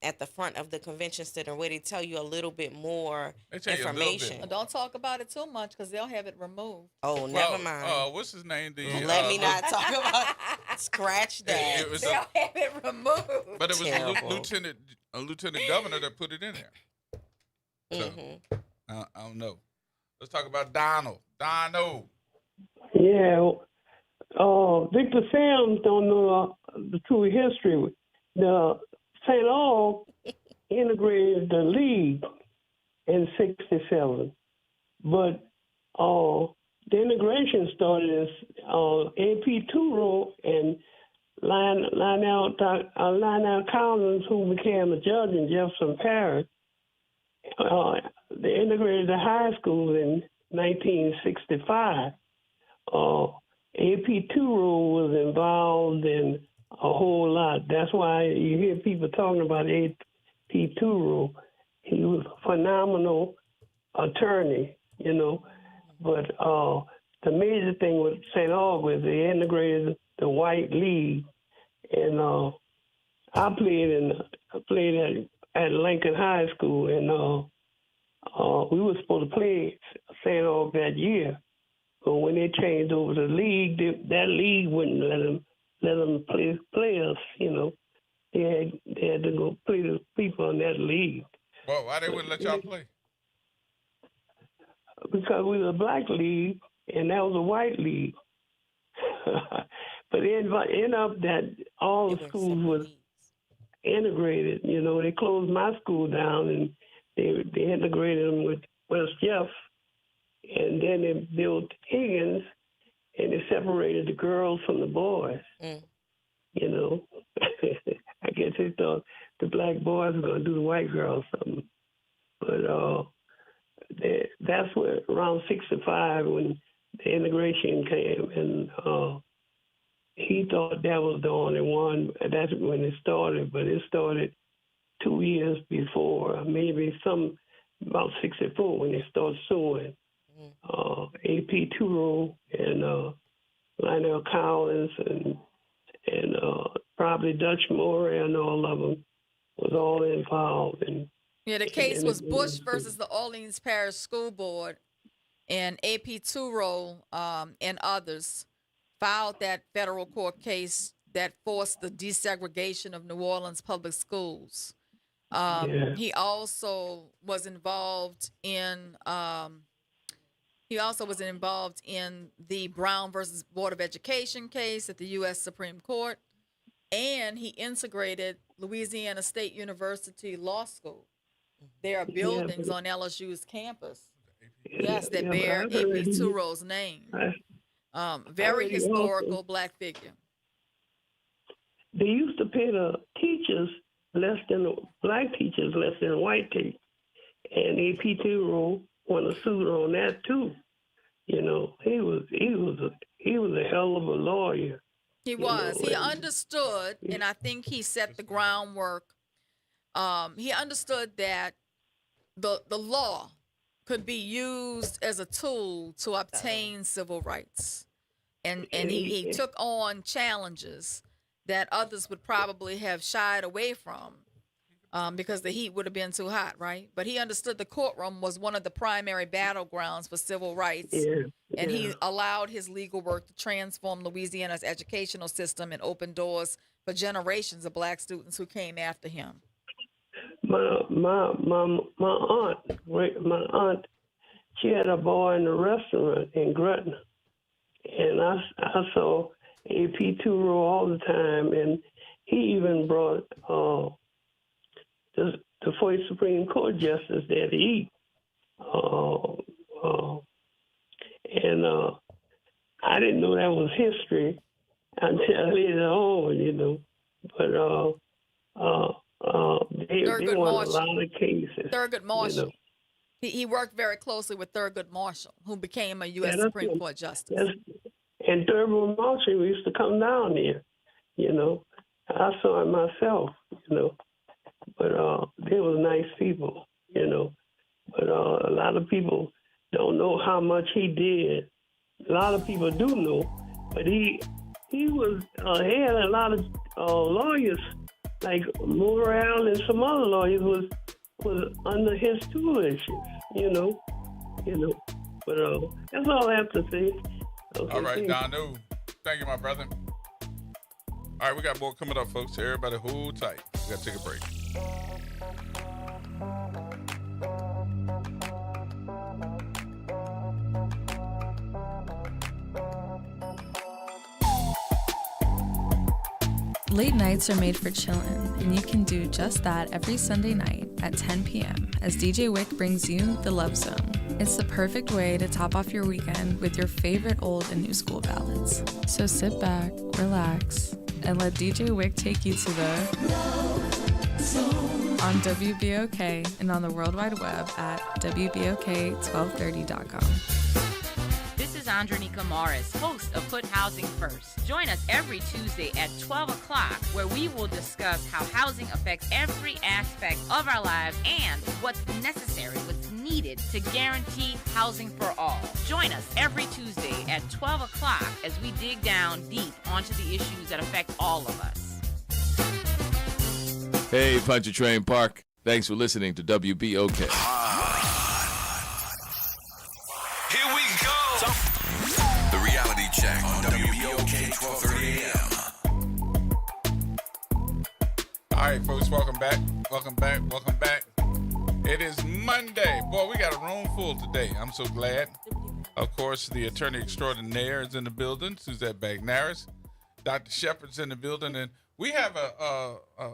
At the front of the convention center, where they tell you a little bit more information. Don't talk about it too much because they'll have it removed. Oh, never mind. What's his name? Let me not talk about Scratch that. They'll have it removed. But it was a lieutenant governor that put it in there. So, I don't know. Let's talk about Donald. Yeah. Victor Sims don't know the true history. The St. Aug integrated the league in '67, but the integration started as AP Turo and Lionel Collins, who became a judge in Jefferson Parish. They integrated the high school in 1965. AP Turo was involved in a whole lot. That's why you hear people talking about AP Turo. He was a phenomenal attorney, But the major thing with St. Aug was they integrated the white league, and I played at Lincoln High School, and we were supposed to play St. Aug that year. But when they changed over the league, that league wouldn't let them play us. They had to go play the people in that league. Well, why they wouldn't let y'all play? Because we were a black league, and that was a white league. But it ended up that all the schools was integrated. They closed my school down, and they integrated them with West Jeff, and then they built Higgins, and they separated the girls from the boys. I guess they thought the black boys were going to do the white girls something. But that's where, around 65, when the integration came, and he thought that was the only one. That's when it started, but it started 2 years before, maybe about 64 when they started suing. AP Turo and Lionel Collins and probably Dutch Moore and all of them was all involved. And Yeah, the case was Bush versus the Orleans Parish School Board, and AP Turo and others filed that federal court case that forced the desegregation of New Orleans public schools. He also was involved in the Brown versus Board of Education case at the U.S. Supreme Court, and he integrated Louisiana State University Law School. There are buildings on LSU's campus, that bear AP Turo's name. Very historical black figure. They used to pay the teachers black teachers less than white teachers, and AP Turo won a suit on that too. You know, he was a hell of a lawyer. He was. He understood, and I think he set the groundwork. He understood that the law could be used as a tool to obtain civil rights. And he took on challenges that others would probably have shied away from because the heat would have been too hot, right? But he understood the courtroom was one of the primary battlegrounds for civil rights. And he allowed his legal work to transform Louisiana's educational system and open doors for generations of black students who came after him. My aunt, she had a boy in a restaurant in Groton, and I saw AP Turo all the time, and he even brought the first Supreme Court justice there to eat, and I didn't know that was history until later on, you know, but they won a lot of cases. Thurgood Marshall. You know. He worked very closely with Thurgood Marshall, who became a U.S. Supreme Court justice. And Thurgood Marshall used to come down here, you know. I saw him myself, you know. But they were nice people, you know. But a lot of people don't know how much he did. A lot of people do know, but he was had a lot of lawyers, like Morrell and some other lawyers was under his tutelage, you know. But that's all I have to say. Okay, all right, Donu. Thank you, my brother. All right, we got more coming up, folks. Everybody hold tight. We got to take a break. Late nights are made for chillin', and you can do just that every Sunday night at 10 p.m. as DJ Wick brings you The Love Zone. It's the perfect way to top off your weekend with your favorite old and new school ballads. So sit back, relax, and let DJ Wick take you to the Love Zone on WBOK and on the World Wide Web at WBOK1230.com. This is Andronica Morris, host of Put Housing First. Join us every Tuesday at 12 o'clock, where we will discuss how housing affects every aspect of our lives and what's necessary, what's needed to guarantee housing for all. Join us every Tuesday at 12 o'clock as we dig down deep onto the issues that affect all of us. Hey, Pontchartrain Park. Thanks for listening to WBOK. Here we go. The reality check on WBOK 1230 AM. All right, folks, welcome back. It is Monday. Boy, we got a room full today. I'm so glad. Of course, the attorney extraordinaire is in the building, Suzette Bagnaris. Dr. Shepard's in the building, and we have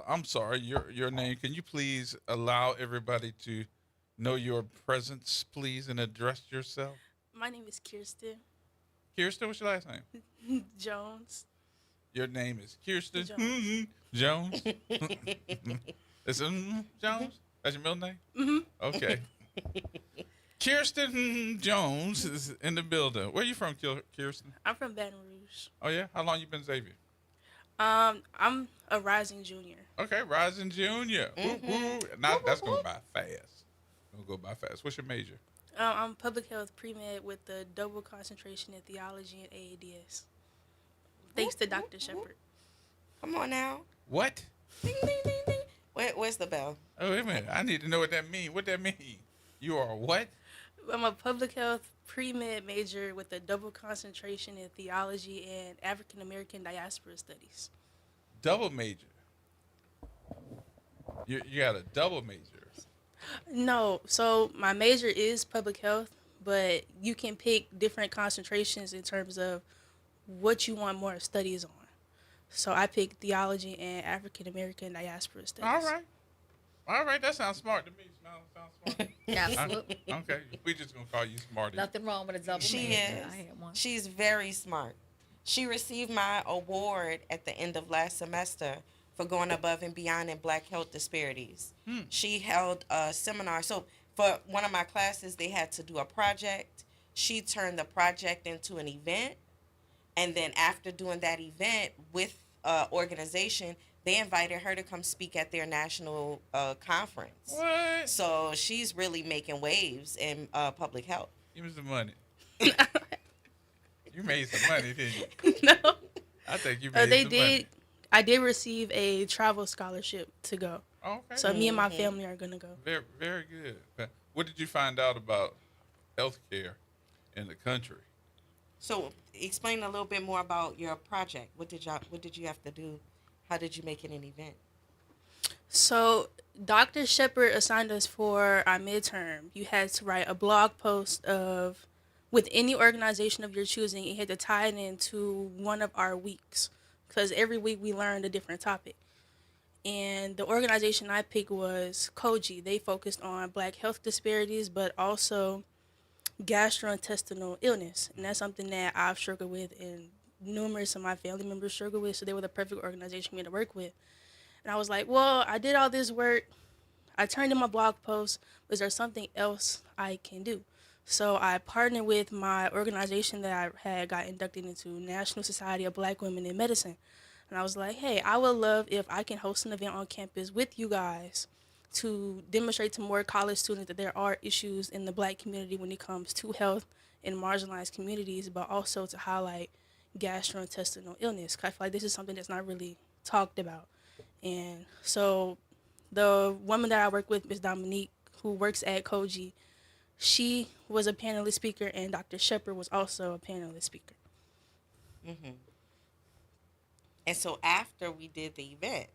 I'm sorry, your name. Can you please allow everybody to know your presence, please, and address yourself? My name is Kirsten. Kirsten, what's your last name? Jones. Your name is Kirsten Jones. It's Jones? That's your middle name? Mm-hmm. Okay. Kirsten Jones is in the building. Where are you from, Kirsten? I'm from Baton Rouge. Oh, yeah? How long you been Xavier? I'm a rising junior. Okay, rising junior. Mm-hmm. Now, that's going by fast. What's your major? I'm public health pre-med with a double concentration in theology and AADS. Thanks to Dr. Shepard. Come on now. What? Ding, ding, ding, ding. Where's the bell? Oh, wait a minute. I need to know what that means. What that mean? You are what? I'm a public health pre-med major with a double concentration in theology and African American diaspora studies. Double major. You got a double major. No, so my major is public health, but you can pick different concentrations in terms of what you want more studies on. So I picked theology and African American diaspora studies. All right. That sounds smart to me. Sounds smart. Absolutely. Okay. We just gonna call you smarty. Nothing wrong with a double She major. is. I had one. She's very smart. She received my award at the end of last semester for going above and beyond in Black health disparities. She held a seminar. So for one of my classes, they had to do a project. She turned the project into an event. And then after doing that event with organization, they invited her to come speak at their national conference. What? So she's really making waves in public health. Give me some money. You made some money, didn't you? No. I think you made They some did. money. I did receive a travel scholarship to go. Okay. So me and my family are gonna go. Very, very good. What did you find out about healthcare in the country? So explain a little bit more about your project. What did you have to do? How did you make it an event? So Dr. Shepard assigned us for our midterm. You had to write a blog post with any organization of your choosing. You had to tie it into one of our weeks, because every week we learned a different topic. And the organization I picked was COGI. They focused on Black health disparities, but also gastrointestinal illness. And that's something that I've struggled with and numerous of my family members struggle with. So they were the perfect organization for me to work with. And I was like, well, I did all this work. I turned in my blog post. Was there something else I can do? So I partnered with my organization that I had got inducted into, National Society of Black Women in Medicine. And I was like, hey, I would love if I can host an event on campus with you guys to demonstrate to more college students that there are issues in the Black community when it comes to health in marginalized communities, but also to highlight gastrointestinal illness. 'Cause I feel like this is something that's not really talked about. And so the woman that I work with, Ms. Dominique, who works at COGI, she was a panelist speaker, and Dr. Shepard was also a panelist speaker. And so after we did the event,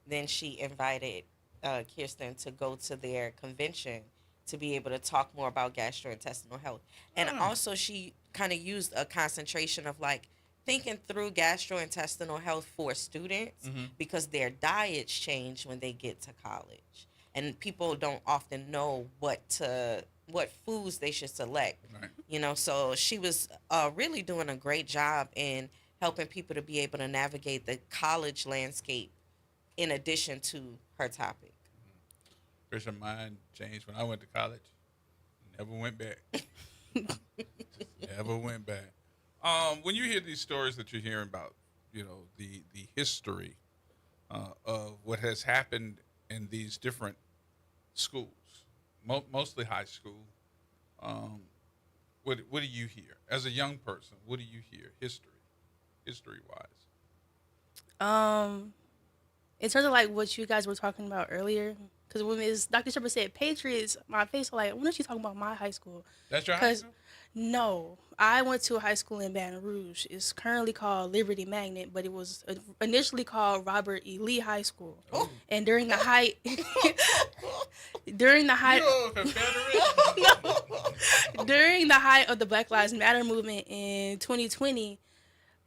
then she invited Kirsten to go to their convention to be able to talk more about gastrointestinal health. And also she kind of used a concentration of like thinking through gastrointestinal health for students because their diets change when they get to college. And people don't often know what foods they should select. Right. You know, so she was really doing a great job in helping people to be able to navigate the college landscape in addition to her topic. Christian, mind changed when I went to college. Never went back. Never went back. When you hear these stories that you're hearing about, you know, the history of what has happened in these different schools, mostly high school, what do you hear as a young person? What do you hear history-wise? In terms of like what you guys were talking about earlier, because when Dr. Shepard said Patriots, my face was like, when is she talking about my high school? That's your high school? No, I went to a high school in Baton Rouge. It's currently called Liberty Magnet, but it was initially called Robert E. Lee High School. Oh. And during the height, during the height of the Black Lives Matter movement in 2020,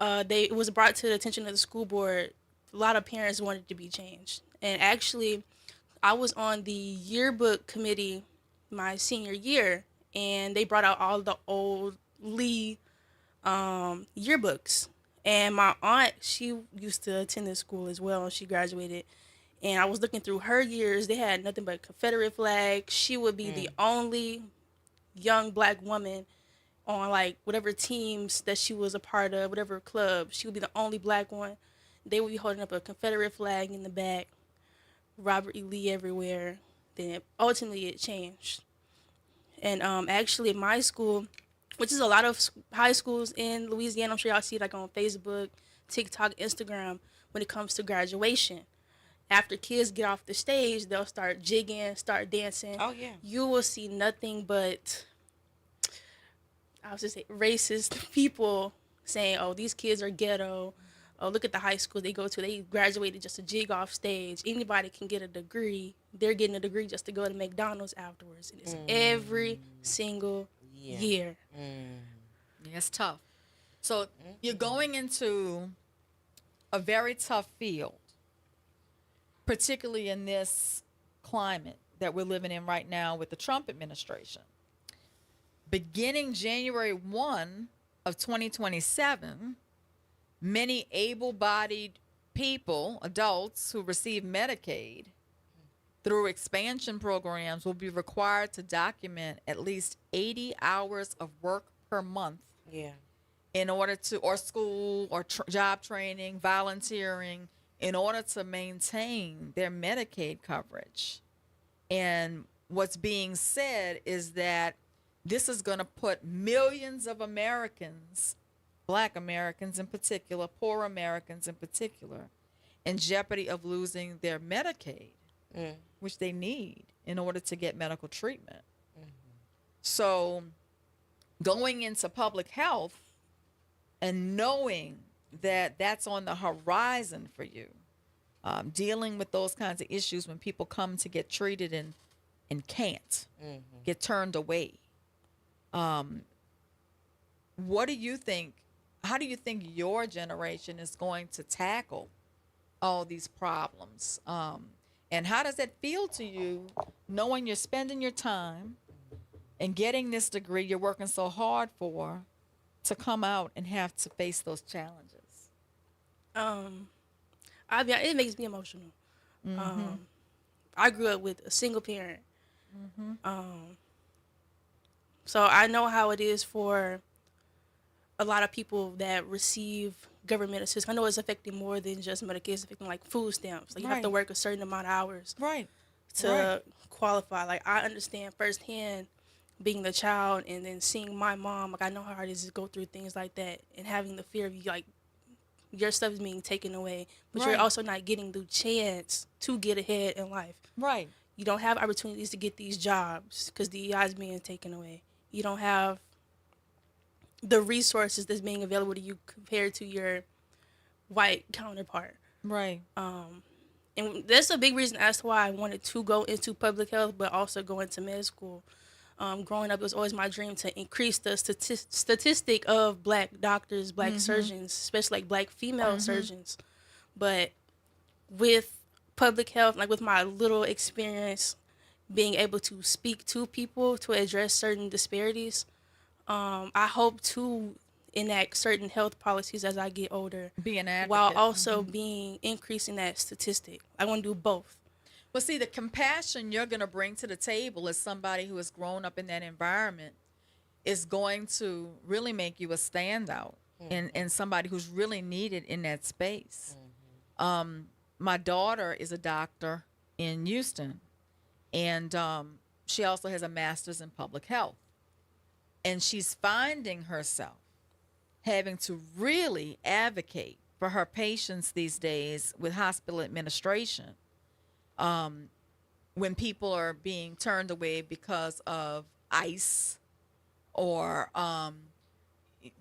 it was brought to the attention of the school board. A lot of parents wanted it to be changed, and actually, I was on the yearbook committee my senior year, and they brought out all the old Lee yearbooks. And my aunt, she used to attend this school as well, and she graduated. And I was looking through her years. They had nothing but Confederate flags. She would be the only young Black woman on like whatever teams that she was a part of, whatever club. She would be the only Black one. They would be holding up a Confederate flag in the back, Robert E. Lee everywhere. Then ultimately it changed. And actually my school, which is a lot of high schools in Louisiana, I'm sure y'all see it like on Facebook, TikTok, Instagram, when it comes to graduation. After kids get off the stage, they'll start jigging, start dancing. Oh, yeah. You will see nothing but, I was just say, racist people saying, "Oh, these kids are ghetto. Oh, look at the high school they go to. They graduated just to jig off stage. Anybody can get a degree. They're getting a degree just to go to McDonald's afterwards." And it's every single year. Yeah, it's tough. So you're going into a very tough field, particularly in this climate that we're living in right now with the Trump administration. Beginning January 1 of 2027, many able-bodied people, adults who receive Medicaid through expansion programs will be required to document at least 80 hours of work per month. Yeah. In order to, or school or job training, volunteering, in order to maintain their Medicaid coverage. And what's being said is that this is going to put millions of Americans, Black Americans in particular, poor Americans in particular, in jeopardy of losing their Medicaid, which they need in order to get medical treatment. So going into public health and knowing that that's on the horizon for you, dealing with those kinds of issues when people come to get treated and can't, get turned away. What do you think, how do you think your generation is going to tackle all these problems? And how does it feel to you knowing you're spending your time and getting this degree you're working so hard for to come out and have to face those challenges? It makes me emotional. I grew up with a single parent. So I know how it is for a lot of people that receive government assistance. I know it's affecting more than just Medicaid. It's affecting like food stamps. Like you have to work a certain amount of hours to qualify. Like I understand firsthand being the child and then seeing my mom. Like I know how hard it is to go through things like that and having the fear of you, like your stuff is being taken away, but you're also not getting the chance to get ahead in life. Right. You don't have opportunities to get these jobs because DEI is being taken away. You don't have the resources that's being available to you compared to your white counterpart. Right. And that's a big reason as to why I wanted to go into public health, but also go into med school. Growing up, it was always my dream to increase the statistic of Black doctors, Black surgeons, especially like Black female surgeons. But with public health, like with my little experience being able to speak to people to address certain disparities, I hope to enact certain health policies as I get older. Be an advocate. While also increasing that statistic. I want to do both. Well, see, the compassion you're going to bring to the table as somebody who has grown up in that environment is going to really make you a standout and somebody who's really needed in that space. My daughter is a doctor in Houston, and she also has a master's in public health. And she's finding herself having to really advocate for her patients these days with hospital administration. When people are being turned away because of ICE or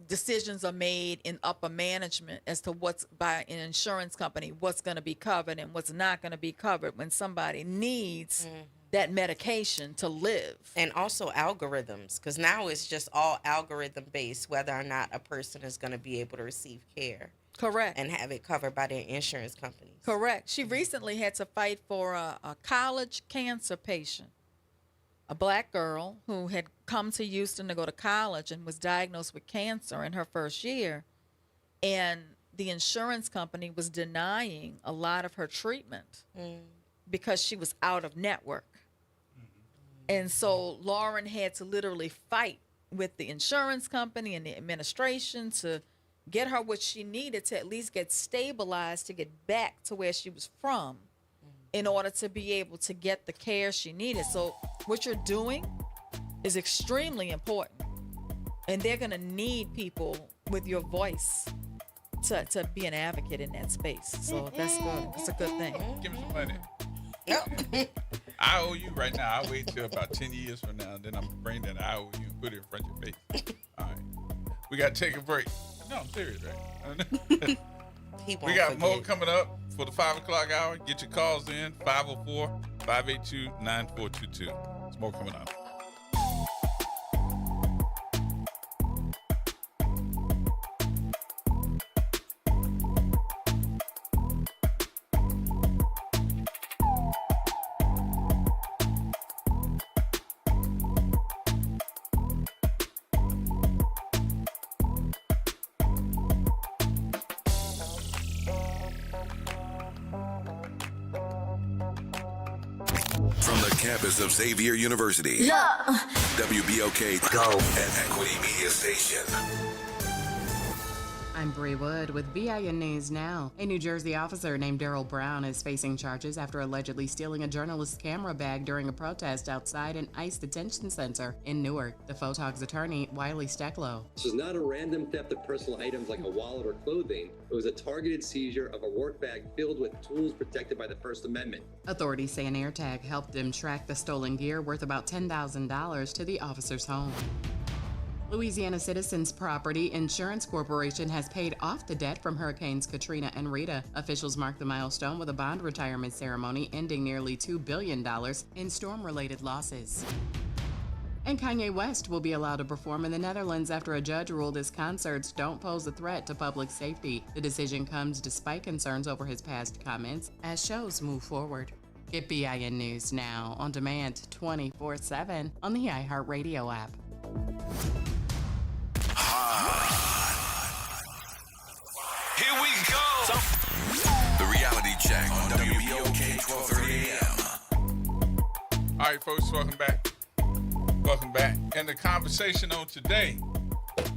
decisions are made in upper management as to what's by an insurance company, what's going to be covered and what's not going to be covered when somebody needs that medication to live. And also algorithms, because now it's just all algorithm based, whether or not a person is going to be able to receive care. Correct. And have it covered by their insurance companies. Correct. She recently had to fight for a college cancer patient, a Black girl who had come to Houston to go to college and was diagnosed with cancer in her first year. And the insurance company was denying a lot of her treatment because she was out of network. And so Lauren had to literally fight with the insurance company and the administration to get her what she needed to at least get stabilized to get back to where she was from in order to be able to get the care she needed. So what you're doing is extremely important. And they're going to need people with your voice to be an advocate in that space. So that's good. It's a good thing. Give me some money. I owe you right now. I wait till about 10 years from now, and then I'm going to bring that I owe you and put it in front of your face. All right. We got to take a break. No, I'm serious, right? We got more coming up for the 5 o'clock hour. Get your calls in, 504-582-9422. There's more coming up. From the campus of Xavier University, WBOK Go and Equity Media Station. I'm Bree Wood with BIN News Now. A New Jersey officer named Daryl Brown is facing charges after allegedly stealing a journalist's camera bag during a protest outside an ICE detention center in Newark. The Photog's attorney, Wiley Stecklow. This is not a random theft of personal items like a wallet or clothing. It was a targeted seizure of a work bag filled with tools protected by the First Amendment. Authorities say an AirTag helped them track the stolen gear worth about $10,000 to the officer's home. Louisiana Citizens Property Insurance Corporation has paid off the debt from Hurricanes Katrina and Rita. Officials marked the milestone with a bond retirement ceremony ending nearly $2 billion in storm-related losses. And Kanye West will be allowed to perform in the Netherlands after a judge ruled his concerts don't pose a threat to public safety. The decision comes despite concerns over his past comments as shows move forward. Get BIN News Now on demand 24/7 on the iHeartRadio app. Here we go. The reality check on WBOK 1230 AM. All right, folks, welcome back. Welcome back. And the conversation on today,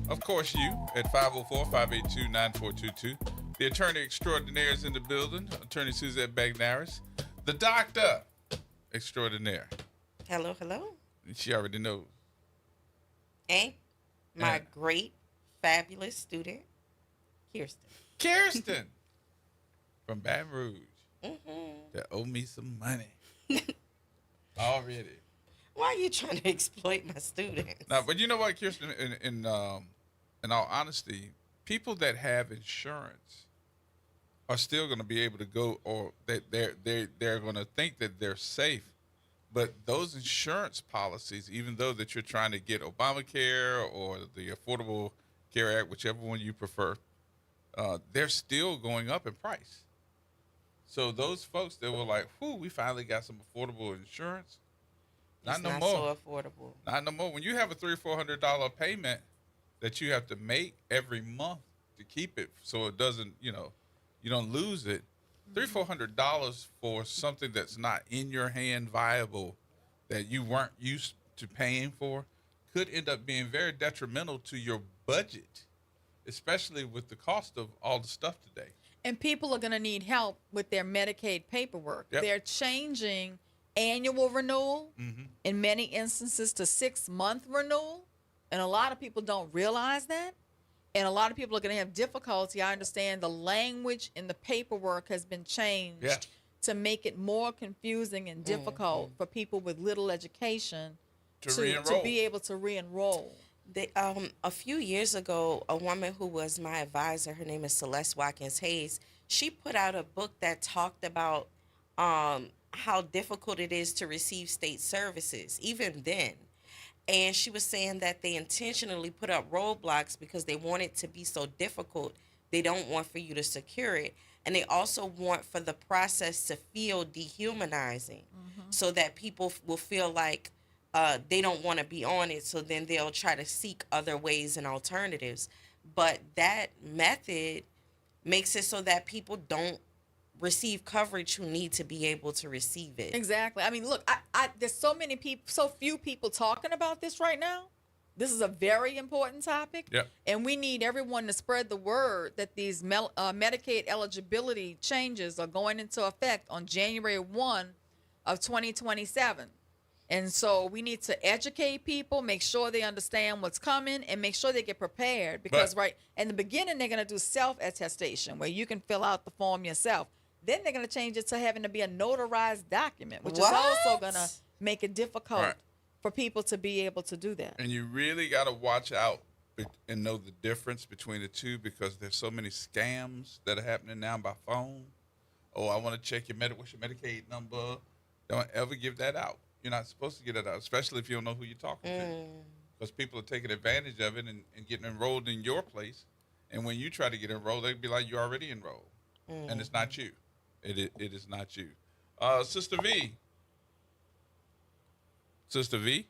of course, you at 504-582-9422. The attorney extraordinaire is in the building, Attorney Suzette Bagnaris. The doctor extraordinaire. Hello, hello. She already knows. And my great, fabulous student, Kirsten. Kirsten from Baton Rouge. That owe me some money. Already. Why are you trying to exploit my students? No, but you know what, Kirsten, in all honesty, people that have insurance are still going to be able to go, or that they're going to think that they're safe. But those insurance policies, even though that you're trying to get Obamacare or the Affordable Care Act, whichever one you prefer, they're still going up in price. So those folks that were like, "Whoo, we finally got some affordable insurance." It's not so affordable. Not no more. When you have a $300-400 payment that you have to make every month to keep it, so it doesn't, you don't lose it. $300-400 for something that's not in your hand viable, that you weren't used to paying for, could end up being very detrimental to your budget, especially with the cost of all the stuff today. And people are going to need help with their Medicaid paperwork. Yep. They're changing annual renewal in many instances to 6-month renewal. And a lot of people don't realize that. And a lot of people are going to have difficulty. I understand the language in the paperwork has been changed to make it more confusing and difficult for people with little education to be able to re-enroll. A few years ago, a woman who was my advisor, her name is Celeste Watkins Hayes, she put out a book that talked about how difficult it is to receive state services, even then. And she was saying that they intentionally put up roadblocks because they want it to be so difficult. They don't want for you to secure it. And they also want for the process to feel dehumanizing so that people will feel like they don't want to be on it. So then they'll try to seek other ways and alternatives. But that method makes it so that people don't receive coverage who need to be able to receive it. Exactly. I mean, look, there's so few people talking about this right now. This is a very important topic. Yep. And we need everyone to spread the word that these Medicaid eligibility changes are going into effect on January 1 of 2027. And so we need to educate people, make sure they understand what's coming, and make sure they get prepared. Because right in the beginning, they're going to do self-attestation, where you can fill out the form yourself. Then they're going to change it to having to be a notarized document, which is also going to make it difficult for people to be able to do that. And you really got to watch out and know the difference between the two, because there's so many scams that are happening now by phone. Oh, I want to check what's your Medicaid number. Don't ever give that out. You're not supposed to get that out, especially if you don't know who you're talking to, because people are taking advantage of it and getting enrolled in your place. And when you try to get enrolled, they'd be like, you're already enrolled. And it's not you. It is not you. Sister V. Sister V.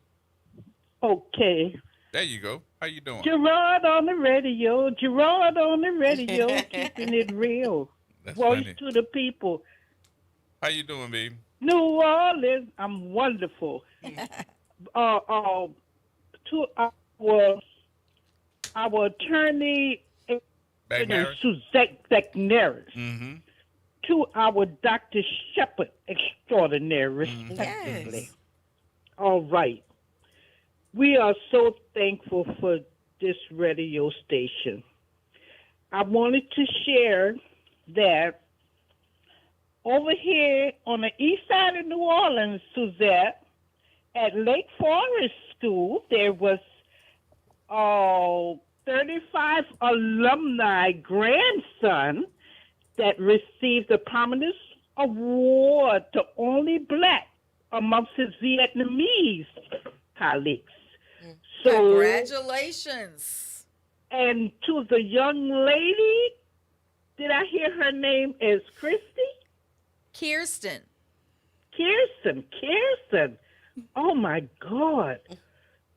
Okay. There you go. How you doing? Gerard on the radio. Gerard on the radio. Keeping it real. That's Voice funny. to the people. How you doing, baby? New Orleans, I'm wonderful. To our attorney, Suzette Neris. Mm-hmm. To our Dr. Shepherd extraordinaire, respectively. Yes. All right. We are so thankful for this radio station. I wanted to share that over here on the east side of New Orleans, Suzette, at Lake Forest School, there was 35 alumni grandson that received the Prominence Award to only black amongst his Vietnamese colleagues. So, Congratulations. And to the young lady, did I hear her name as Christy? Kirsten. Oh, my God.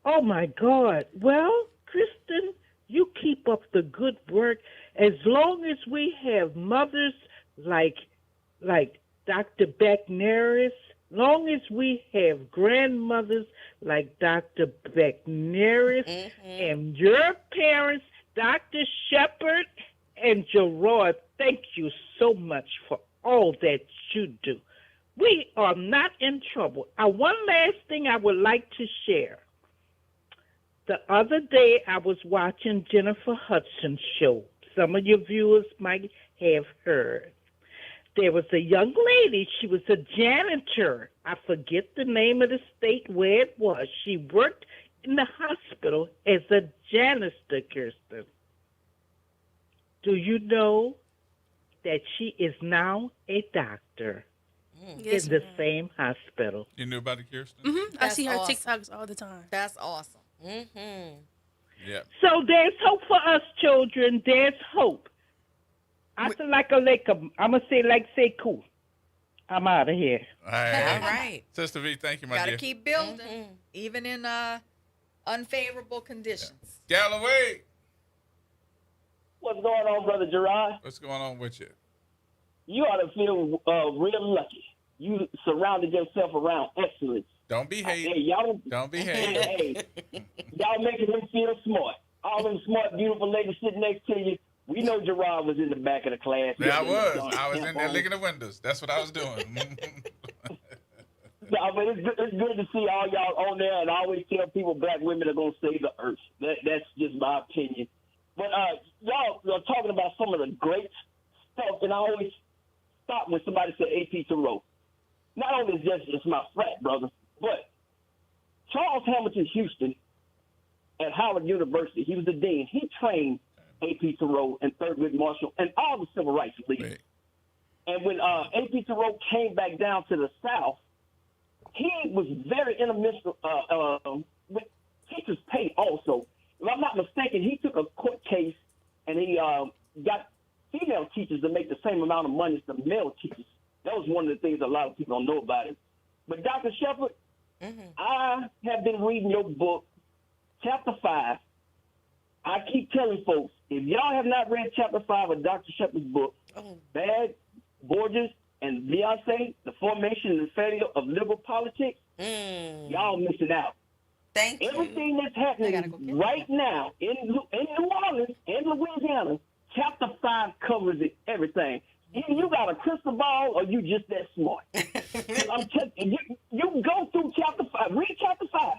Oh, my God. Well, Kristen, you keep up the good work. As long as we have mothers like Dr. Beck Neris, long as we have grandmothers like Dr. Beck Neris, and your parents, Dr. Shepherd and Gerard, thank you so much for all that you do. We are not in trouble. One last thing I would like to share. The other day I was watching Jennifer Hudson's show. Some of your viewers might have heard. There was a young lady. She was a janitor. I forget the name of the state where it was. She worked in the hospital as a janitor, Kirsten. Do you know that she is now a doctor in the same hospital? You knew about it, Kirsten? Mm-hmm. I see her TikToks all the time. That's awesome. Yeah. So there's hope for us children. There's hope. I feel like I'm going to say cool. I'm out of here. All right. All right. Sister V, thank you, my Gotta dear. keep building, even in unfavorable conditions. Galloway. What's going on, Brother Gerard? What's going on with you? You ought to feel real lucky. You surrounded yourself around excellence. Don't be hating. Hey, y'all, Don't be hating. Hey, y'all making him feel smart. All them smart, beautiful ladies sitting next to you. We know Gerard was in the back of the class. Yeah, I was in there licking the windows. That's what I was doing. No, but it's good to see all y'all on there, and I always tell people black women are going to save the earth. That's just my opinion. But y'all are talking about some of the great stuff, and I always stop when somebody said A.P. Thoreau. Not only is just my frat brother, but Charles Hamilton Houston at Howard University, he was the dean. He trained A.P. Thoreau and Thurgood Marshall and all the civil rights leaders. Right. And when A.P. Thoreau came back down to the South, he was very intermittent with teachers' pay also. If I'm not mistaken, he took a court case and he got female teachers to make the same amount of money as the male teachers. That was one of the things a lot of people don't know about it. But Dr. Shepherd, I have been reading your book, Chapter 5. I keep telling folks, if y'all have not read Chapter 5 of Dr. Shepherd's book, Bad, Borges, and Beyonce, The Formation and the Failure of Liberal Politics, y'all missing out. Thank you. Everything that's happening right now in New Orleans and Louisiana, Chapter 5 covers it, everything. Either you got a crystal ball or you just that smart. I'm you go through chapter 5, read chapter 5,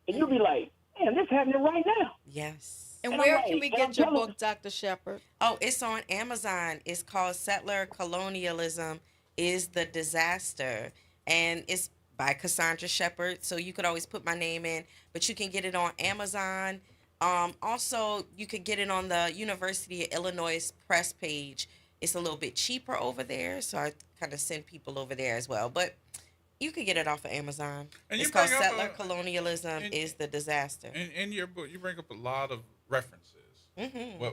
and you'll be like, man, this happening right now. Yes. And And where I'm can like- we and get I'm your telling- book, Dr. Shepard? Oh, it's on Amazon. It's called Settler Colonialism is the Disaster. And it's by Cassandra Shepard. So you could always put my name in, but you can get it on Amazon. Also, you could get it on the University of Illinois press page. It's a little bit cheaper over there. So I kind of send people over there as well. But you could get it off of Amazon. And It's you called bring up Settler Colonialism is the Disaster. In your book, you bring up a lot of references.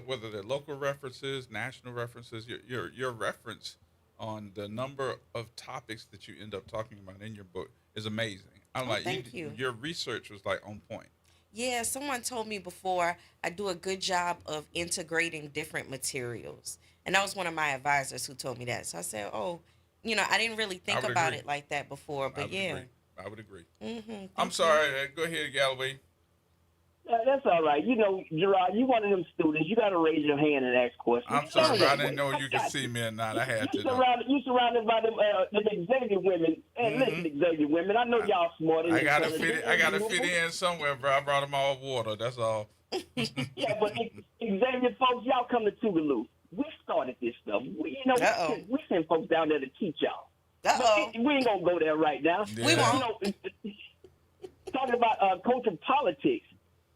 Whether they're local references, national references, your reference on the number of topics that you end up talking about in your book is amazing. I'm like, thank you. Your research was like on point. Yeah, someone told me before I do a good job of integrating different materials. And that was one of my advisors who told me that. So I said, oh, I didn't really think would about agree. it like that before, but yeah. I would agree. Mm-hmm. I'm sorry. Go ahead, Galloway. That's all right. Gerard, you one of them students. You got to raise your hand and ask questions. I'm sorry, but I didn't Anyway, know you could see me or not. I had You to. surrounded by them executive women. And listen, executive women, I know y'all smart. I gotta fit in somewhere, bro. I brought them all water. That's all. Yeah, but executive folks, y'all come to Tougaloo. We started this stuff. We send folks down there to teach y'all. But we ain't gonna go there right now. Yeah. We won't. Talking about culture, politics,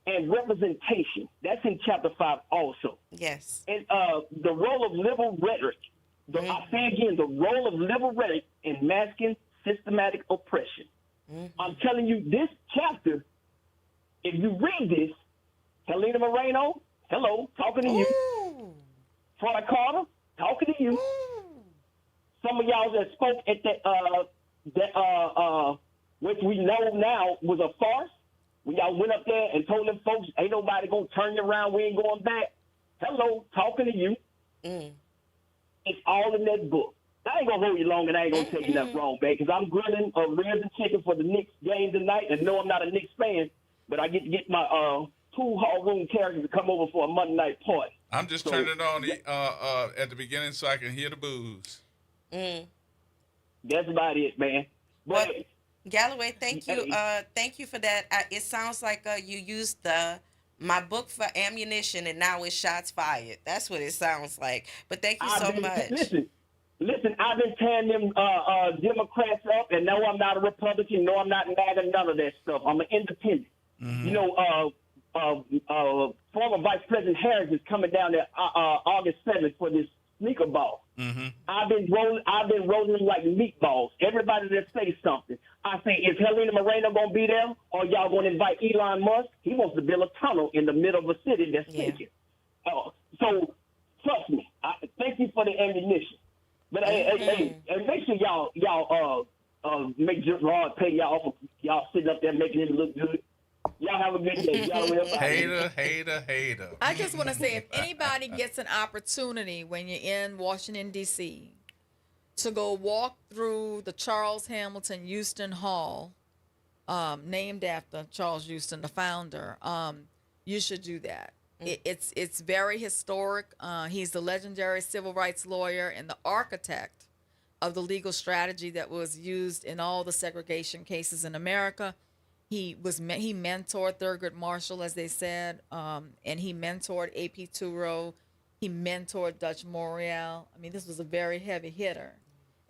and representation. That's in chapter 5 also. Yes. And the role of liberal rhetoric. I say again, the role of liberal rhetoric in masking systematic oppression. I'm telling you, this chapter, if you read this, Helena Moreno, hello, talking to you. Troy Carter, talking to you. Some of y'all that spoke at that which we know now was a farce. When y'all went up there and told them folks, ain't nobody gonna turn you around, we ain't going back. Hello, talking to you. It's all in that book. I ain't gonna hold you long and I ain't gonna tell you nothing wrong, babe, because I'm grilling ribs and chicken for the Knicks game tonight. And no, I'm not a Knicks fan, but I get to get my pool hall room characters to come over for a Monday night party. I'm just turning it on at the beginning so I can hear the booze. That's about it, man. But Galloway, thank you. Thank you for that. It sounds like you used my book for ammunition, and now it's shots fired. That's what it sounds like. But thank you so much. Listen, I've been tearing them Democrats up, and no, I'm not a Republican. No, I'm not MAGA, none of that stuff. I'm an independent. You know, former Vice President Harris is coming down there August 7th for this sneaker ball. I've been rolling them like meatballs. Everybody that says something, I say, is Helena Moreno gonna be there, or y'all gonna invite Elon Musk? He wants to build a tunnel in the middle of a city that's sinking. So trust me. Thank you for the ammunition. But hey, make sure y'all make Gerard pay y'all for y'all sitting up there making it look good. Y'all have a good day. Y'all Hater. I just want to say, if anybody gets an opportunity when you're in Washington, D.C., to go walk through the Charles Hamilton Houston Hall, named after Charles Houston, the founder, you should do that. It's very historic. He's the legendary civil rights lawyer and the architect of the legal strategy that was used in all the segregation cases in America. He mentored Thurgood Marshall, as they said, and he mentored A.P. Turo. He mentored Dutch Morial. I mean, this was a very heavy hitter.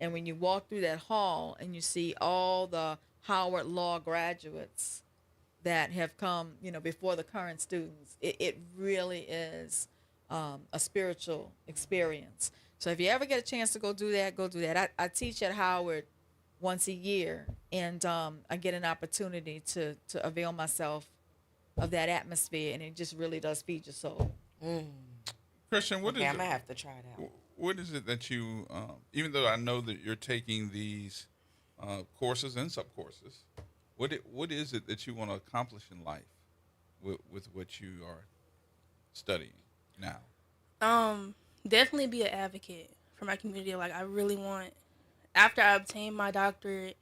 And when you walk through that hall and you see all the Howard Law graduates that have come, before the current students, it really is a spiritual experience. So if you ever get a chance to go do that. I teach at Howard once a year, and I get an opportunity to avail myself of that atmosphere, and it just really does feed your soul. Christian, what is I'm it? gonna have to try that. What is it that you, even though I know that you're taking these courses and sub-courses, what is it that you want to accomplish in life with what you are studying now? Definitely be an advocate for my community. Like, I really want, after I obtain my doctorate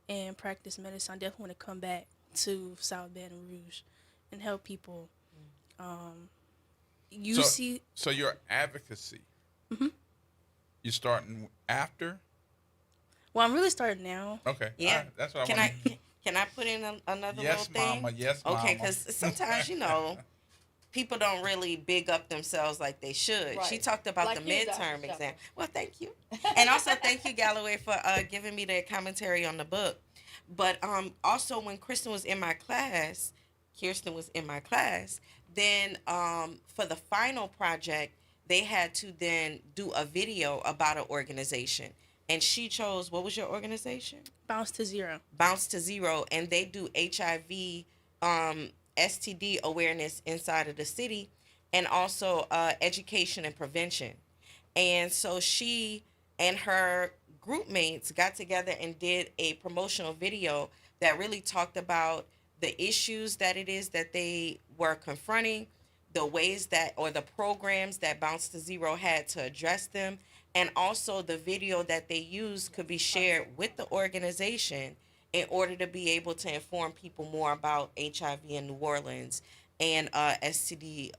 and practice medicine, I definitely want to come back to South Baton Rouge and help people. So your advocacy, you're starting after? Well, I'm really starting now. Okay. Yeah. All right. That's what Can I want. can I put in another Yes, little thing? mama. Yes, mama. Okay, because sometimes people don't really big up themselves like they should. Right. She talked about Like the you, Dr. midterm Shepard. exam. Well, thank you, and also thank you, Galloway, for giving me the commentary on the book. But also when Kirsten was in my class, then for the final project, they had to then do a video about an organization. And she chose, what was your organization? Bounce to Zero. Bounce to Zero. And they do HIV, STD awareness inside of the city, and also education and prevention. And so she and her group mates got together and did a promotional video that really talked about the issues that it is that they were confronting, the ways that, or the programs that Bounce to Zero had to address them, and also the video that they used could be shared with the organization in order to be able to inform people more about HIV in New Orleans and STD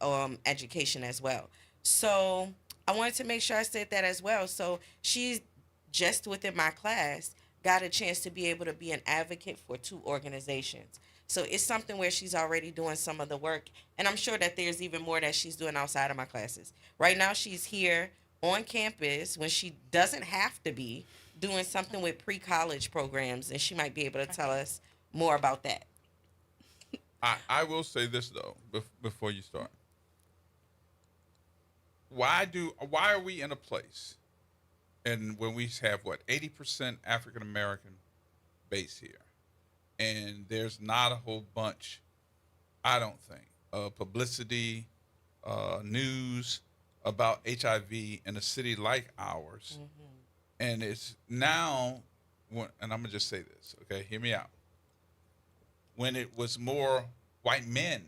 education as well. So I wanted to make sure I said that as well. So she's just within my class got a chance to be able to be an advocate for 2 organizations. So it's something where she's already doing some of the work, and I'm sure that there's even more that she's doing outside of my classes. Right now she's here on campus when she doesn't have to be doing something with pre-college programs, and she might be able to tell us more about that. I will say this though before you start. Why are we in a place, and when we have 80% African American base here, and there's not a whole bunch, I don't think, publicity, news about HIV in a city like ours. And it's now, and I'm going to just say this, okay? Hear me out. When it was more white men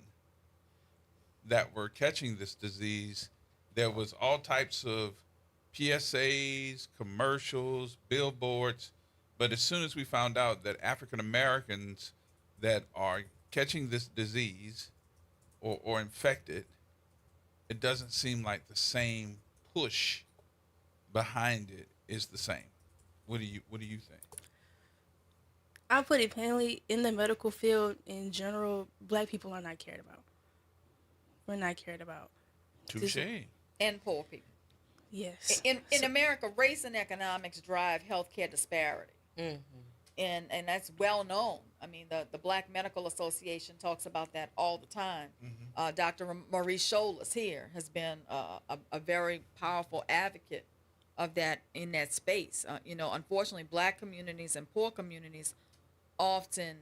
that were catching this disease, there was all types of PSAs, commercials, billboards. But as soon as we found out that African Americans that are catching this disease or infected, it doesn't seem like the same push behind it is the same. What do you think? I'll put it plainly, in the medical field in general, Black people are not cared about. We're not cared about. Touche. And poor people. Yes. In America, race and economics drive healthcare disparity. And that's well known. I mean, the Black Medical Association talks about that all the time. Dr. Maurice Scholas here has been a very powerful advocate of that in that space. Unfortunately, Black communities and poor communities often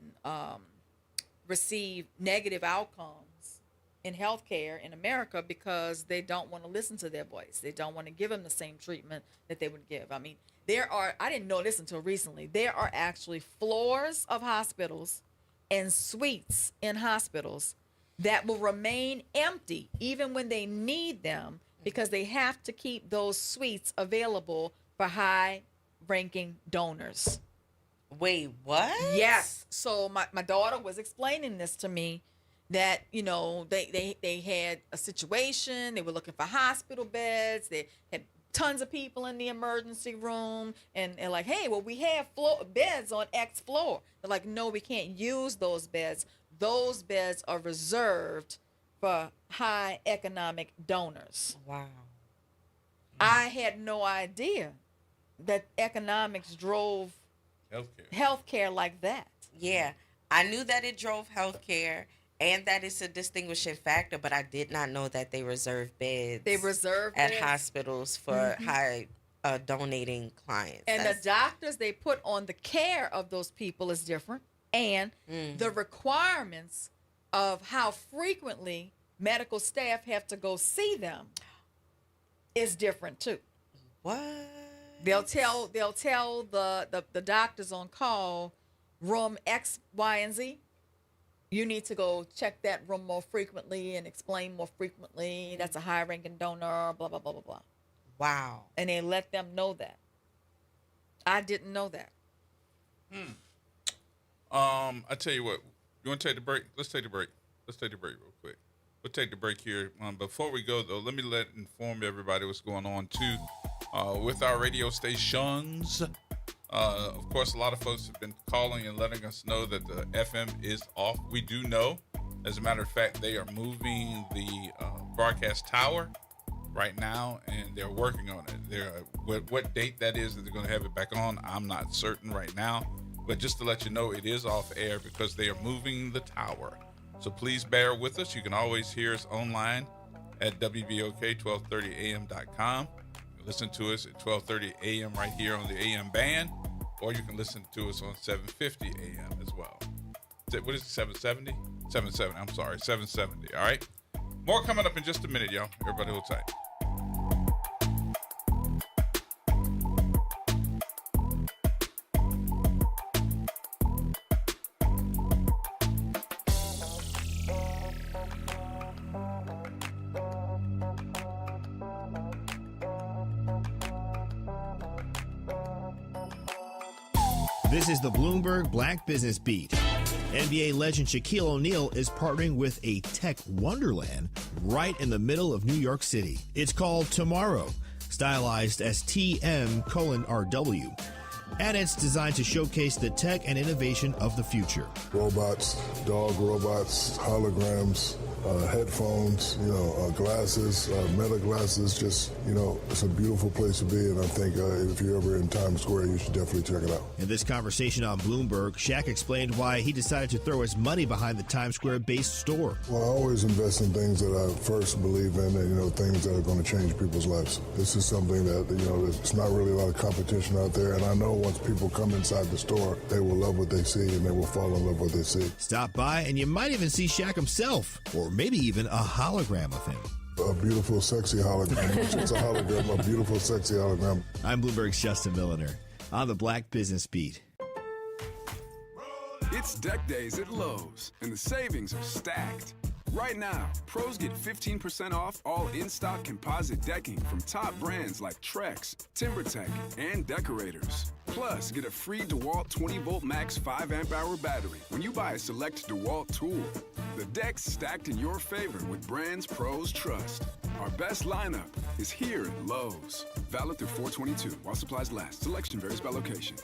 receive negative outcomes in healthcare in America because they don't want to listen to their voice. They don't want to give them the same treatment that they would give. I mean, I didn't know this until recently, there are actually floors of hospitals and suites in hospitals that will remain empty even when they need them because they have to keep those suites available for high-ranking donors. Wait, what? Yes. So my daughter was explaining this to me, that they had a situation. They were looking for hospital beds. They had tons of people in the emergency room, and like, hey, well, we have beds on X floor. They're like, no, we can't use those beds. Those beds are reserved for high economic donors. Wow. I had no idea that economics drove healthcare like that. Yeah, I knew that it drove healthcare and that it's a distinguishing factor, but I did not know that they reserve beds. They reserve at beds. hospitals for high donating clients. And the doctors they put on the care of those people is different. And the requirements of how frequently medical staff have to go see them is different too. What? They'll tell the doctors on call, room X, Y, and Z, you need to go check that room more frequently and explain more frequently. That's a high-ranking donor, blah, blah, blah, blah, blah. Wow. And they let them know that. I didn't know that. I tell you what, you want to take the break? Let's take the break. Let's take the break real quick. We'll take the break here. Before we go, though, let me inform everybody what's going on, too, with our radio stations. Of course, a lot of folks have been calling and letting us know that the FM is off. We do know. As a matter of fact, they are moving the broadcast tower right now, and they're working on it. What date that is that they're going to have it back on, I'm not certain right now. But just to let you know, it is off air because they are moving the tower. So please bear with us. You can always hear us online at WBOK1230am.com. Listen to us at 12:30 a.m. right here on the AM band, or you can listen to us on 7:50 a.m. as well. What is it, 770? 770, I'm sorry, 770, all right? More coming up in just a minute, y'all. Everybody hold tight. This is the Bloomberg Black Business Beat. NBA legend Shaquille O'Neal is partnering with a tech wonderland right in the middle of New York City. It's called Tomorrow, stylized as TM:RW. And it's designed to showcase the tech and innovation of the future. Robots, dog robots, holograms, headphones, glasses, meta glasses, just, it's a beautiful place to be. And I think if you're ever in Times Square, you should definitely check it out. In this conversation on Bloomberg, Shaq explained why he decided to throw his money behind the Times Square-based store. Well, I always invest in things that I first believe in and, things that are going to change people's lives. This is something that, there's not really a lot of competition out there. And I know once people come inside the store, they will love what they see and they will fall in love with what they see. Stop by and you might even see Shaq himself, or maybe even a hologram of him. A beautiful, sexy hologram. It's a hologram, a beautiful, sexy hologram. I'm Bloomberg's Justin Milliner on the Black Business Beat. It's deck days at Lowe's, and the savings are stacked. Right now, pros get 15% off all in-stock composite decking from top brands like Trex, TimberTech, and Decorators. Plus, get a free DeWalt 20-volt max 5-amp-hour battery when you buy a select DeWalt tool. The deck's stacked in your favor with brands pros trust. Our best lineup is here at Lowe's. Valid through 4/22 while supplies last. Selection varies by location.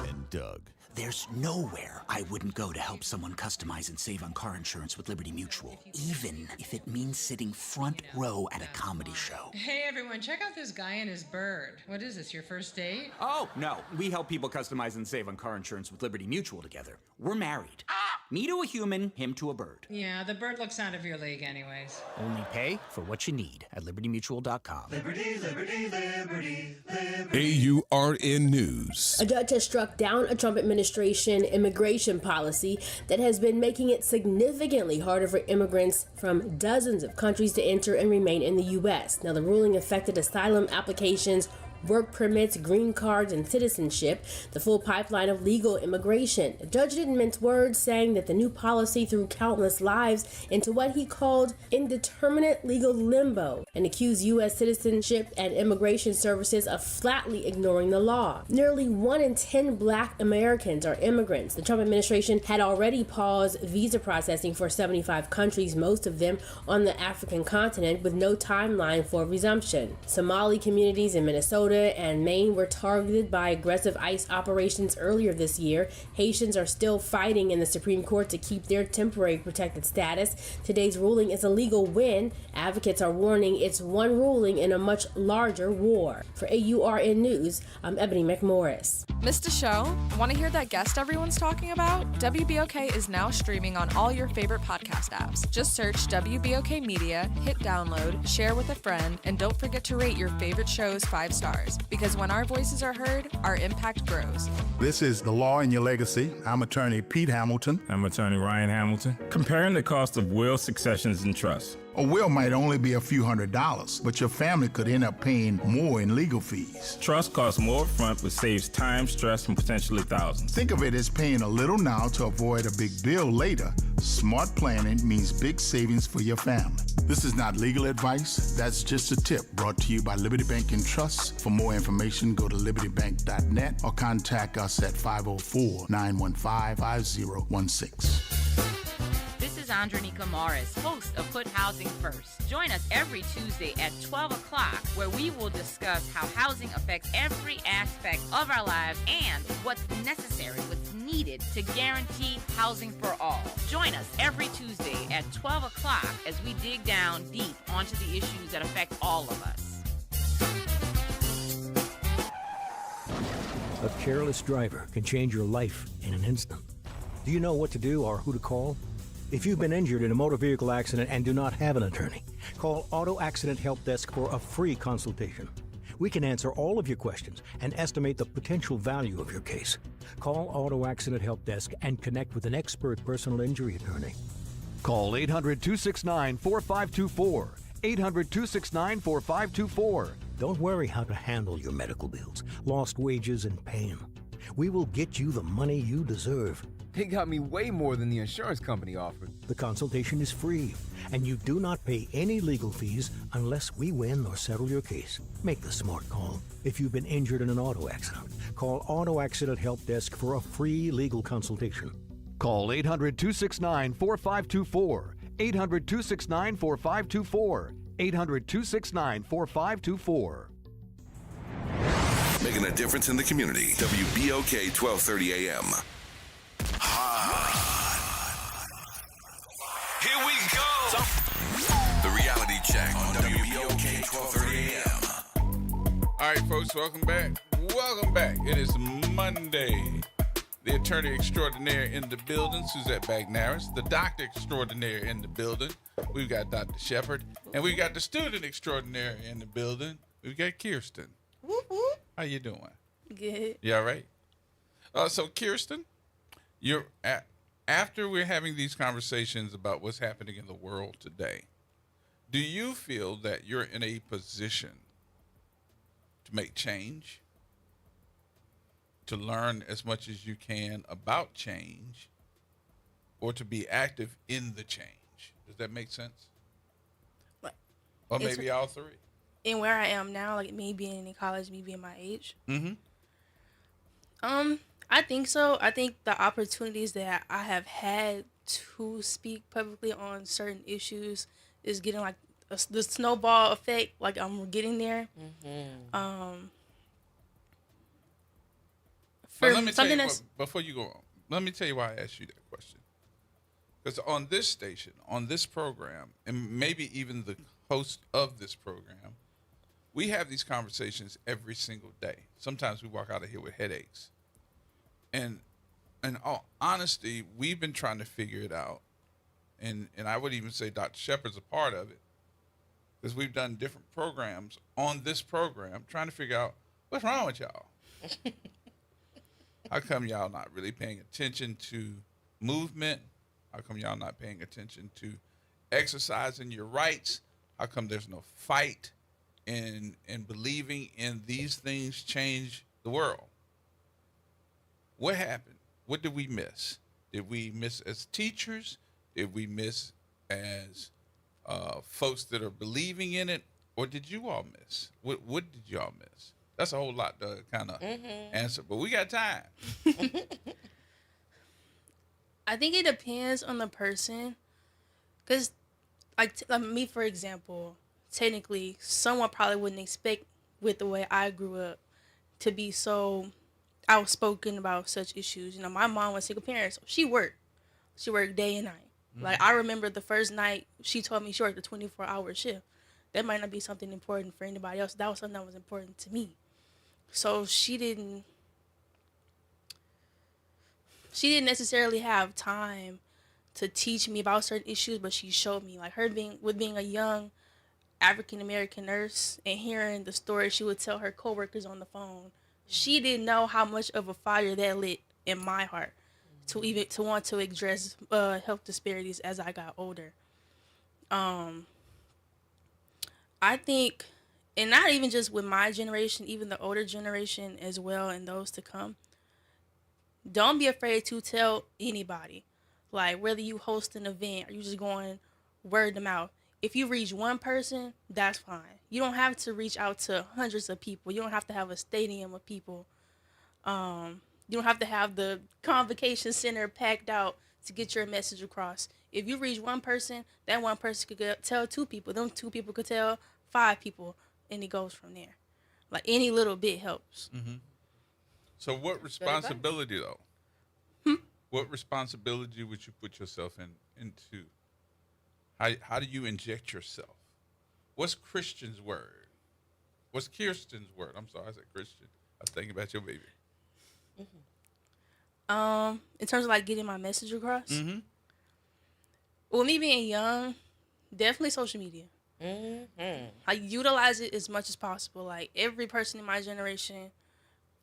And Doug. There's nowhere I wouldn't go to help someone customize and save on car insurance with Liberty Mutual, even if it means sitting front row at a comedy show. Hey everyone, check out this guy and his bird. What is this, your first date? Oh, no. We help people customize and save on car insurance with Liberty Mutual together. We're married. Me to a human, him to a bird. Yeah, the bird looks out of your league anyways. Only pay for what you need at libertymutual.com. Liberty, liberty, liberty, liberty. AURN News. A judge has struck down a Trump administration immigration policy that has been making it significantly harder for immigrants from dozens of countries to enter and remain in the U.S. Now, the ruling affected asylum applications, work permits, green cards, and citizenship, the full pipeline of legal immigration. The judge didn't mince words, saying that the new policy threw countless lives into what he called indeterminate legal limbo and accused U.S. Citizenship and Immigration Services of flatly ignoring the law. Nearly 1 in 10 Black Americans are immigrants. The Trump administration had already paused visa processing for 75 countries, most of them on the African continent, with no timeline for resumption. Somali communities in Minnesota and Maine were targeted by aggressive ICE operations earlier this year. Haitians are still fighting in the Supreme Court to keep their temporary protected status. Today's ruling is a legal win. Advocates are warning it's one ruling in a much larger war. For AURN News, I'm Ebony McMorris. Missed a show? Want to hear that guest everyone's talking about? WBOK is now streaming on all your favorite podcast apps. Just search WBOK Media, hit download, share with a friend, and don't forget to rate your favorite shows 5 stars. Because when our voices are heard, our impact grows. This is The Law in Your Legacy. I'm attorney Pete Hamilton. I'm attorney Ryan Hamilton. Comparing the cost of will, successions, and trusts. A will might only be a few $100s, but your family could end up paying more in legal fees. Trust costs more upfront, but saves time, stress, and potentially thousands. Think of it as paying a little now to avoid a big bill later. Smart planning means big savings for your family. This is not legal advice. That's just a tip brought to you by Liberty Bank and Trust. For more information, go to libertybank.net or contact us at 504-915-5016. This is Andronika Morris, host of Put Housing First. Join us every Tuesday at 12 o'clock, where we will discuss how housing affects every aspect of our lives and what's necessary, what's needed to guarantee housing for all. Join us every Tuesday at 12 o'clock as we dig down deep onto the issues that affect all of us. A careless driver can change your life in an instant. Do you know what to do or who to call? If you've been injured in a motor vehicle accident and do not have an attorney, call Auto Accident Help Desk for a free consultation. We can answer all of your questions and estimate the potential value of your case. Call Auto Accident Help Desk and connect with an expert personal injury attorney. Call 800-269-4524. 800-269-4524. Don't worry how to handle your medical bills, lost wages, and pain. We will get you the money you deserve. They got me way more than the insurance company offered. The consultation is free, and you do not pay any legal fees unless we win or settle your case. Make the smart call. If you've been injured in an auto accident, call Auto Accident Help Desk for a free legal consultation. Call 800-269-4524. 800-269-4524. 800-269-4524. Making a difference in the community. WBOK 1230 AM. Here we go. The reality check on WBOK 1230 AM. All right, folks, welcome back. Welcome back. It is Monday. The attorney extraordinaire in the building, Suzette Bagnaris. The doctor extraordinaire in the building. We've got Dr. Shepard. And we've got the student extraordinaire in the building. We've got Kirsten. Whoop, whoop. How you doing? Good. You all right? So, Kirsten, you're after we're having these conversations about what's happening in the world today, do you feel that you're in a position to make change, to learn as much as you can about change, or to be active in the change? Does that make sense? What? Or maybe all three? And where I am now, like me being in college, me being my age. Mm-hmm. I think so. I think the opportunities that I have had to speak publicly on certain issues is getting like the snowball effect. Like I'm getting there. But let me tell you before you go on, let me tell you why I asked you that question. Because on this station, on this program, and maybe even the host of this program, we have these conversations every single day. Sometimes we walk out of here with headaches. And in all honesty, we've been trying to figure it out. And I would even say Dr. Shepard's a part of it. Because we've done different programs on this program trying to figure out what's wrong with y'all. How come y'all not really paying attention to movement? How come y'all not paying attention to exercising your rights? How come there's no fight in believing in these things change the world? What happened? What did we miss? Did we miss as teachers? Did we miss as folks that are believing in it? Or did you all miss? What did y'all miss? That's a whole lot to kind of answer, but we got time. I think it depends on the person. Because, like me, for example, technically, someone probably wouldn't expect, with the way I grew up, to be so outspoken about such issues. You know, my mom was single parent, so she worked day and night. Like, I remember the first night she told me she worked a 24-hour shift. That might not be something important for anybody else. That was something that was important to me. So she didn't necessarily have time to teach me about certain issues, but she showed me, like her being a young African American nurse and hearing the stories she would tell her coworkers on the phone. She didn't know how much of a fire that lit in my heart to want to address health disparities as I got older. I think, and not even just with my generation, even the older generation as well, and those to come, don't be afraid to tell anybody. Like, whether you host an event or you just going word of mouth. If you reach one person, that's fine. You don't have to reach out to hundreds of people. You don't have to have a stadium of people. You don't have to have the convocation center packed out to get your message across. if you reach one person, that one person could tell 2 people. Them 2 people could tell 5 people, and it goes from there. Like any little bit helps. Mm-hmm. So what responsibility though? What responsibility would you put yourself into? How do you inject yourself? What's Christian's word? What's Kirsten's word? I'm sorry, I said Christian. I was thinking about your baby. In terms of like getting my message across. Mm-hmm. Well, me being young, definitely social media. I utilize it as much as possible. Like every person in my generation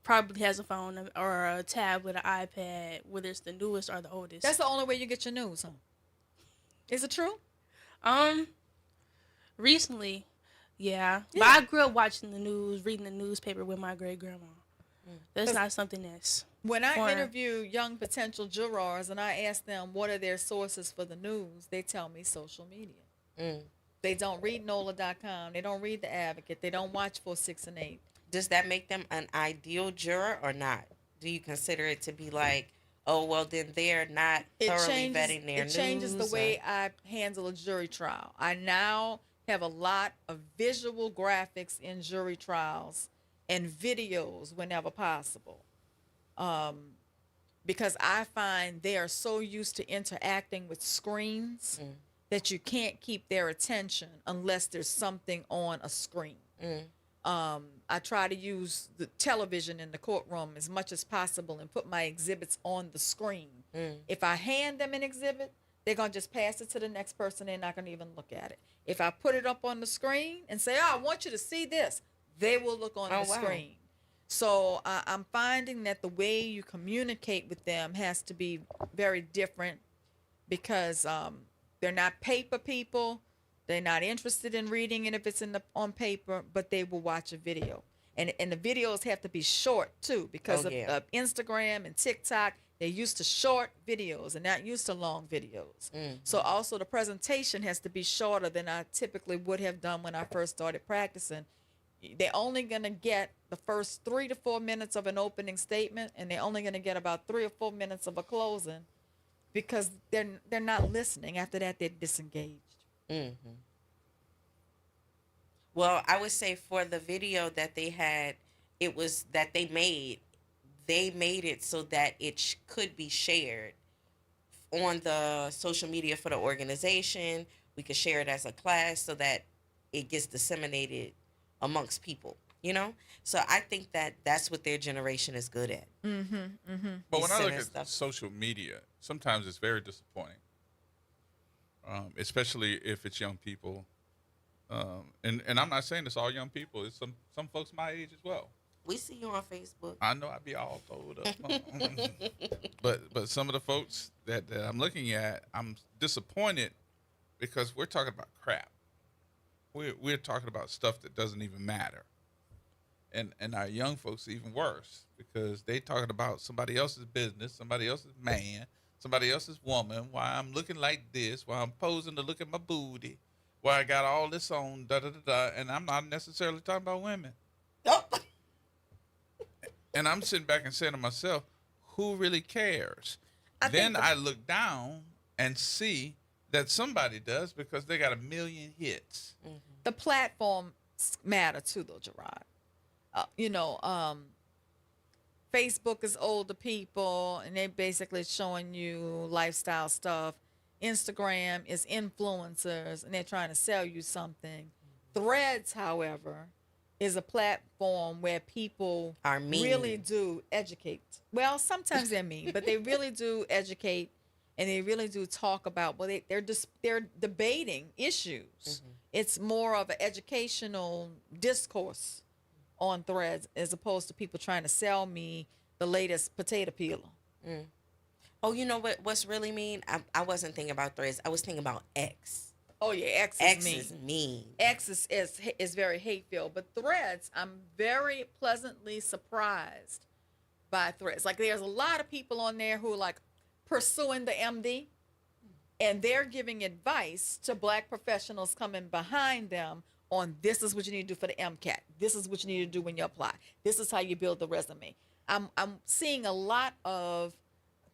probably has a phone or a tablet, an iPad, whether it's the newest or the oldest. That's the only way you get your news, huh? Is it true? Recently, yeah. But I grew up watching the news, reading the newspaper with my great grandma. That's not something that's when I foreign. interview young potential jurors and I ask them what are their sources for the news, they tell me social media. They don't read NOLA.com. They don't read The Advocate. They don't watch 4, 6, and 8. Does that make them an ideal juror or not? Do you consider it to be like, oh, well, then they're not thoroughly vetting their news? It changes the way I handle a jury trial. I now have a lot of visual graphics in jury trials and videos whenever possible. Because I find they are so used to interacting with screens that you can't keep their attention unless there's something on a screen. I try to use the television in the courtroom as much as possible and put my exhibits on the screen. If I hand them an exhibit, they're going to just pass it to the next person. They're not going to even look at it. If I put it up on the screen and say, oh, I want you to see this, they will look on the screen. So I'm finding that the way you communicate with them has to be very different because they're not paper people. They're not interested in reading it if it's on paper, but they will watch a video. And the videos have to be short, too, because of Instagram and TikTok. They're used to short videos and not used to long videos. So also the presentation has to be shorter than I typically would have done when I first started practicing. They're only going to get the first 3 to 4 minutes of an opening statement, and they're only going to get about 3 or 4 minutes of a closing because they're not listening. After that, they're disengaged. Well, I would say for the video that they had, it was that they made it so that it could be shared on the social media for the organization. We could share it as a class so that it gets disseminated amongst people, you know? So I think that that's what their generation is good at. But when I look at social media, sometimes it's very disappointing. Especially if it's young people. And I'm not saying it's all young people. It's some folks my age as well. We see you on Facebook. I know I'd be all throwed up. But some of the folks that I'm looking at, I'm disappointed because we're talking about crap. We're talking about stuff that doesn't even matter. And our young folks even worse because they talking about somebody else's business, somebody else's man, somebody else's woman, why I'm looking like this, why I'm posing to look at my booty, why I got all this on, and I'm not necessarily talking about women. And I'm sitting back and saying to myself, who really cares? Then I look down and see that somebody does because they got 1 million hits. The platforms matter too, though, Gerard. Facebook is older people, and they basically showing you lifestyle stuff. Instagram is influencers, and they're trying to sell you something. Threads, however, is a platform where people are mean. Really do educate. Well, sometimes they're mean, but they really do educate, and they really do talk about. Well, they're debating issues. It's more of an educational discourse on Threads as opposed to people trying to sell me the latest potato peeler. Oh, you know what's really mean? I wasn't thinking about Threads. I was thinking about X. Oh yeah, X is mean. X is very hate-filled, but Threads, I'm very pleasantly surprised by Threads. Like there's a lot of people on there who are like pursuing the MD, and they're giving advice to black professionals coming behind them on this is what you need to do for the MCAT. This is what you need to do when you apply. This is how you build the resume. I'm seeing a lot of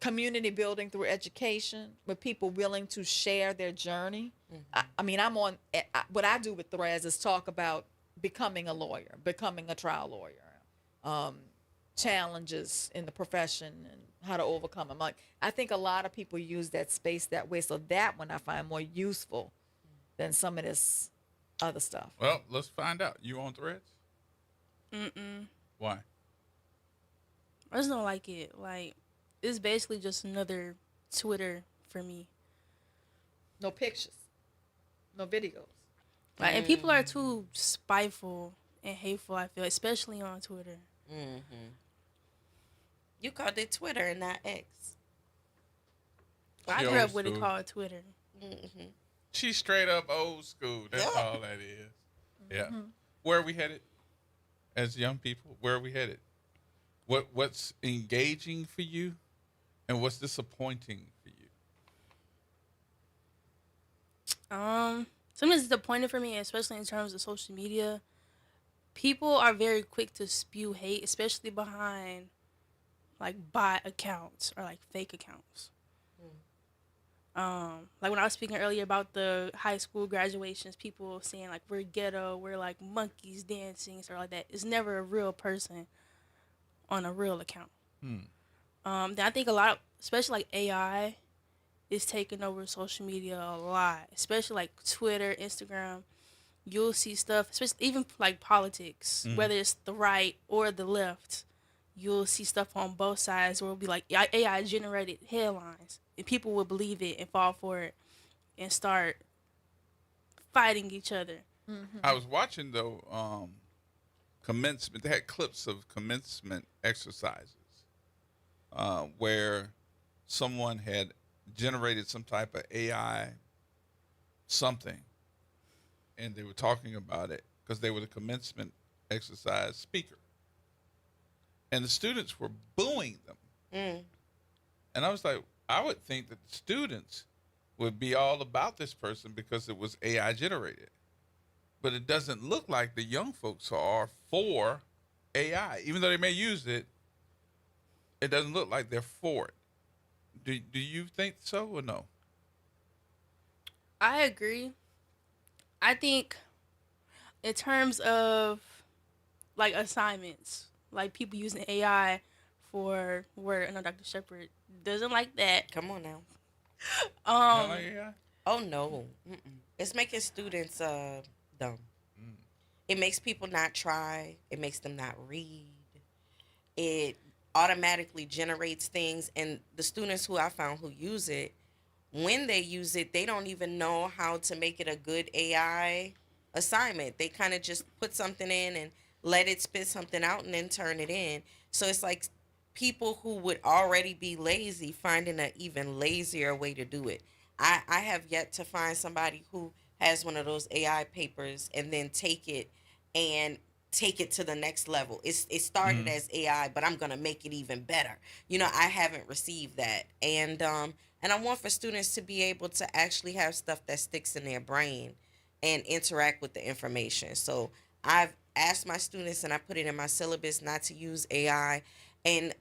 community building through education, with people willing to share their journey. I mean, what I do with Threads is talk about becoming a lawyer, becoming a trial lawyer, challenges in the profession and how to overcome them. Like, I think a lot of people use that space that way. So that one I find more useful than some of this other stuff. Well, let's find out. You on Threads? Mm-mm. Why? I just don't like it. Like, it's basically just another Twitter for me. No pictures, no videos. Like, and people are too spiteful and hateful, I feel, especially on Twitter. Mm-hmm. You called it Twitter and not X. I grew up with it called Twitter. Mm-hmm. She's straight up old school. That's all that is. Yeah. Where are we headed as young people? Where are we headed? What's engaging for you, and what's disappointing for you? Something that's disappointing for me, especially in terms of social media. People are very quick to spew hate, especially behind like bot accounts or like fake accounts. Like when I was speaking earlier about the high school graduations, people saying like we're ghetto, we're like monkeys dancing, stuff like that. It's never a real person on a real account. Then I think a lot of, especially like AI, is taking over social media a lot, especially like Twitter, Instagram. You'll see stuff, especially even like politics, whether it's the right or the left. You'll see stuff on both sides where it'll be like AI generated headlines, and people will believe it and fall for it and start fighting each other. I was watching though commencement. They had clips of commencement exercises where someone had generated some type of AI something, and they were talking about it because they were the commencement exercise speaker, and the students were booing them. And I was like, I would think that the students would be all about this person because it was AI generated. But it doesn't look like the young folks are for AI. Even though they may use it, it doesn't look like they're for it. Do you think so or no? I agree. I think in terms of like assignments, like people using AI for work, I know Dr. Shepard doesn't like that. Come on now. You like AI? Oh no. It's making students dumb. It makes people not try. It makes them not read. It automatically generates things, and the students who I found who use it, when they use it, they don't even know how to make it a good AI assignment. They kind of just put something in and let it spit something out and then turn it in. So it's like people who would already be lazy finding an even lazier way to do it. I have yet to find somebody who has one of those AI papers and then take it to the next level. It started as AI, but I'm gonna make it even better. I haven't received that, and I want for students to be able to actually have stuff that sticks in their brain and interact with the information. So I've asked my students, and I put it in my syllabus, not to use AI. And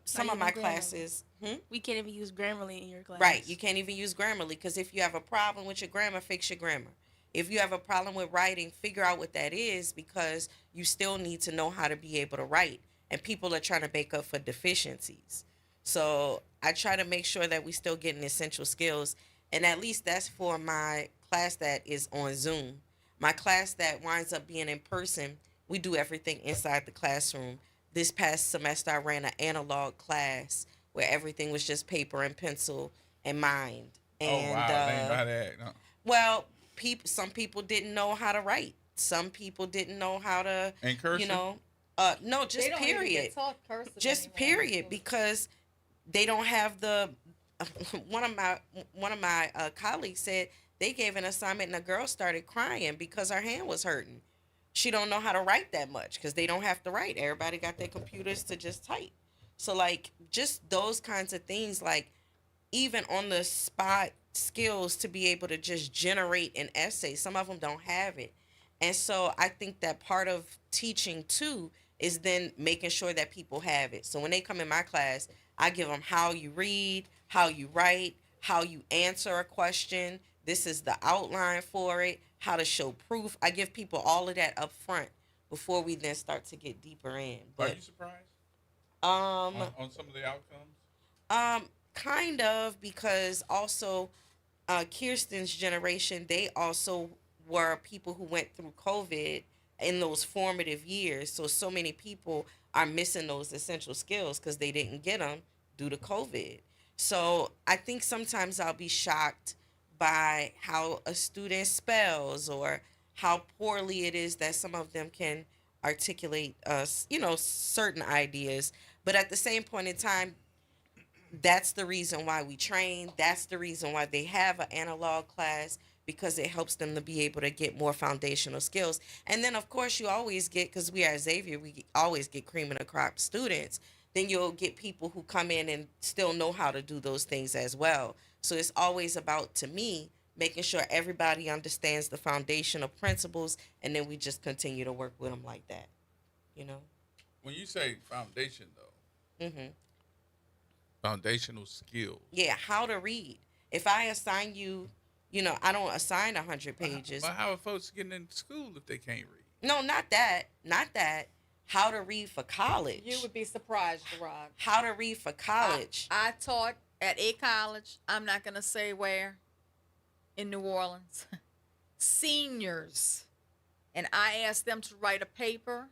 some of my classes, we can't even use Grammarly in your class. Right, you can't even use Grammarly, because if you have a problem with your grammar, fix your grammar. If you have a problem with writing, figure out what that is, because you still need to know how to be able to write. And people are trying to make up for deficiencies. So I try to make sure that we still getting essential skills. And at least that's for my class that is on Zoom. My class that winds up being in person, we do everything inside the classroom. This past semester, I ran an analog class where everything was just paper and pencil and mind. And, oh, wow. They didn't know how to act. No. Well, some people didn't know how to write. Some people didn't know how to, and cursive? No, just period. Just period, because they don't have the. One of my colleagues said they gave an assignment and a girl started crying because her hand was hurting. She don't know how to write that much because they don't have to write. Everybody got their computers to just type. So like just those kinds of things, like even on the spot skills to be able to just generate an essay. Some of them don't have it. And so I think that part of teaching too is then making sure that people have it. So when they come in my class, I give them how you read, how you write, how you answer a question. This is the outline for it, how to show proof. I give people all of that up front before we then start to get deeper in. Are But you surprised on some of the outcomes? kind of, because also Kirsten's generation, they also were people who went through COVID in those formative years. So many people are missing those essential skills because they didn't get them due to COVID. So I think sometimes I'll be shocked by how a student spells or how poorly it is that some of them can articulate, certain ideas. But at the same point in time, that's the reason why we train. That's the reason why they have an analog class, because it helps them to be able to get more foundational skills. And then, of course, you always get, because we at Xavier, we always get cream of the crop students. Then you'll get people who come in and still know how to do those things as well. So it's always about, to me, making sure everybody understands the foundational principles, and then we just continue to work with them like that, When you say foundation, though, Mm-hmm. foundational skills. Yeah, how to read. If I assign you, I don't assign 100 pages. But how are folks getting into school if they can't read? No, not that. Not that. How to read for college. You would be surprised, Gerod. How to read for college. I taught at a college, I'm not going to say where, in New Orleans, seniors. And I asked them to write a paper,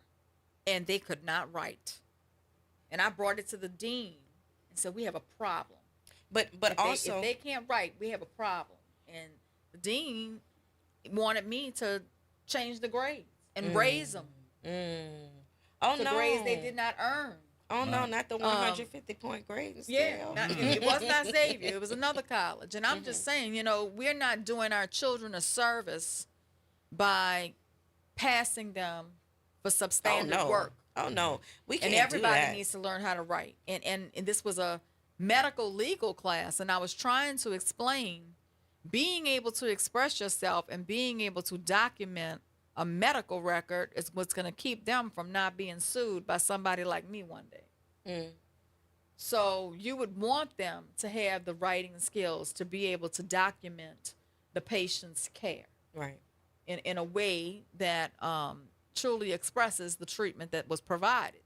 and they could not write. And I brought it to the dean and said, we have a problem. But if they can't write, we have a problem. And the dean wanted me to change the grades and raise them. Oh, to no. grades they did not earn. Oh, no, not the 150-point grade. Yeah, it was not Xavier. It was another college. And I'm just saying, we're not doing our children a service by passing them for substandard work. Oh, no. We can't and everybody do that. needs to learn how to write. And this was a medical legal class, and I was trying to explain being able to express yourself and being able to document a medical record is what's going to keep them from not being sued by somebody like me one day. So you would want them to have the writing skills to be able to document the patient's care, right, in a way that truly expresses the treatment that was provided.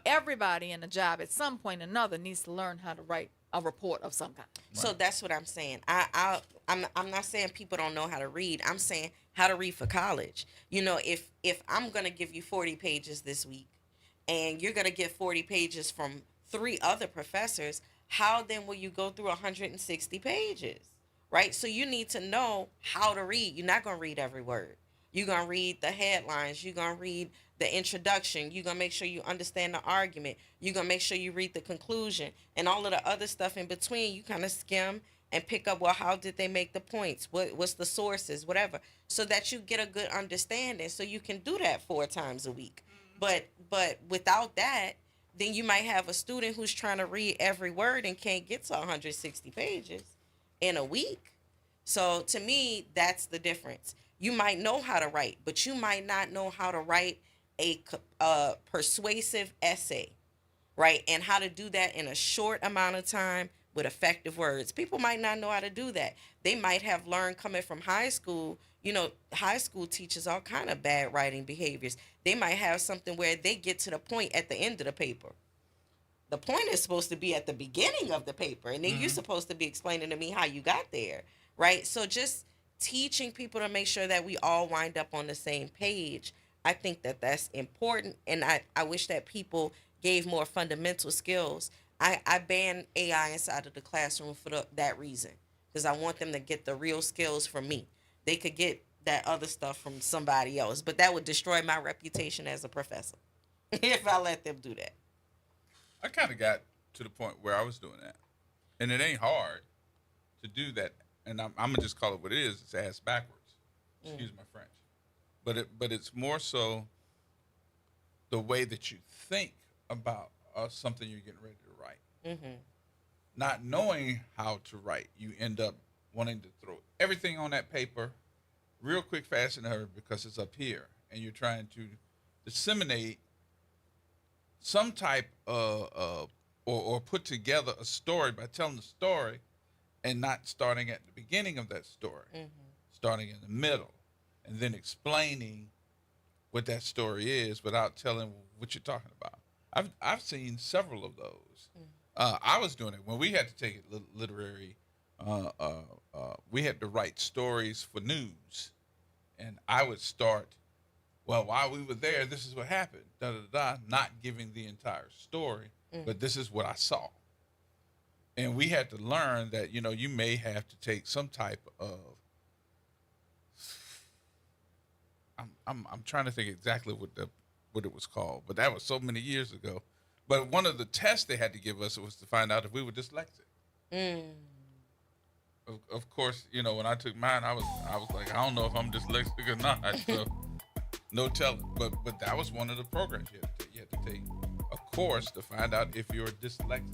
Everybody in the job at some point or another needs to learn how to write a report of some kind. So that's what I'm saying. I'm not saying people don't know how to read. I'm saying how to read for college. If I'm going to give you 40 pages this week and you're going to get 40 pages from 3 other professors, how then will you go through 160 pages, right? So you need to know how to read. You're not going to read every word. You're going to read the headlines. You're going to read the introduction. You're going to make sure you understand the argument. You're going to make sure you read the conclusion. And all of the other stuff in between, you kind of skim and pick up, well, how did they make the points? What's the sources, whatever, so that you get a good understanding so you can do that 4 times a week. But without that, then you might have a student who's trying to read every word and can't get to 160 pages in a week. So to me, that's the difference. You might know how to write, but you might not know how to write a persuasive essay, right? And how to do that in a short amount of time with effective words. People might not know how to do that. They might have learned coming from high school. High school teaches all kind of bad writing behaviors. They might have something where they get to the point at the end of the paper. The point is supposed to be at the beginning of the paper, and then you're supposed to be explaining to me how you got there, right? So just teaching people to make sure that we all wind up on the same page, I think that that's important, and I wish that people gave more fundamental skills. I ban AI inside of the classroom for that reason, because I want them to get the real skills from me. They could get that other stuff from somebody else, but that would destroy my reputation as a professor if I let them do that. I kind of got to the point where I was doing that, and it ain't hard to do that. And I'm gonna just call it what it is. It's ass backwards. Excuse my French, but it's more so the way that you think about something you're getting ready to write. Not knowing how to write, you end up wanting to throw everything on that paper real quick, fast, and hurry because it's up here, and you're trying to disseminate some type of or put together a story by telling the story and not starting at the beginning of that story, starting in the middle, and then explaining what that story is without telling what you're talking about. I've seen several of those. I was doing it when we had to take it literary. We had to write stories for news, and I would start. Well, while we were there, this is what happened. Da da da. Not giving the entire story, but this is what I saw. And we had to learn that you may have to take some type of. I'm trying to think exactly what it was called, but that was so many years ago. But one of the tests they had to give us was to find out if we were dyslexic. Of course, when I took mine, I was like, I don't know if I'm dyslexic or not. So no telling. But that was one of the programs you had to take a course to find out if you're dyslexic.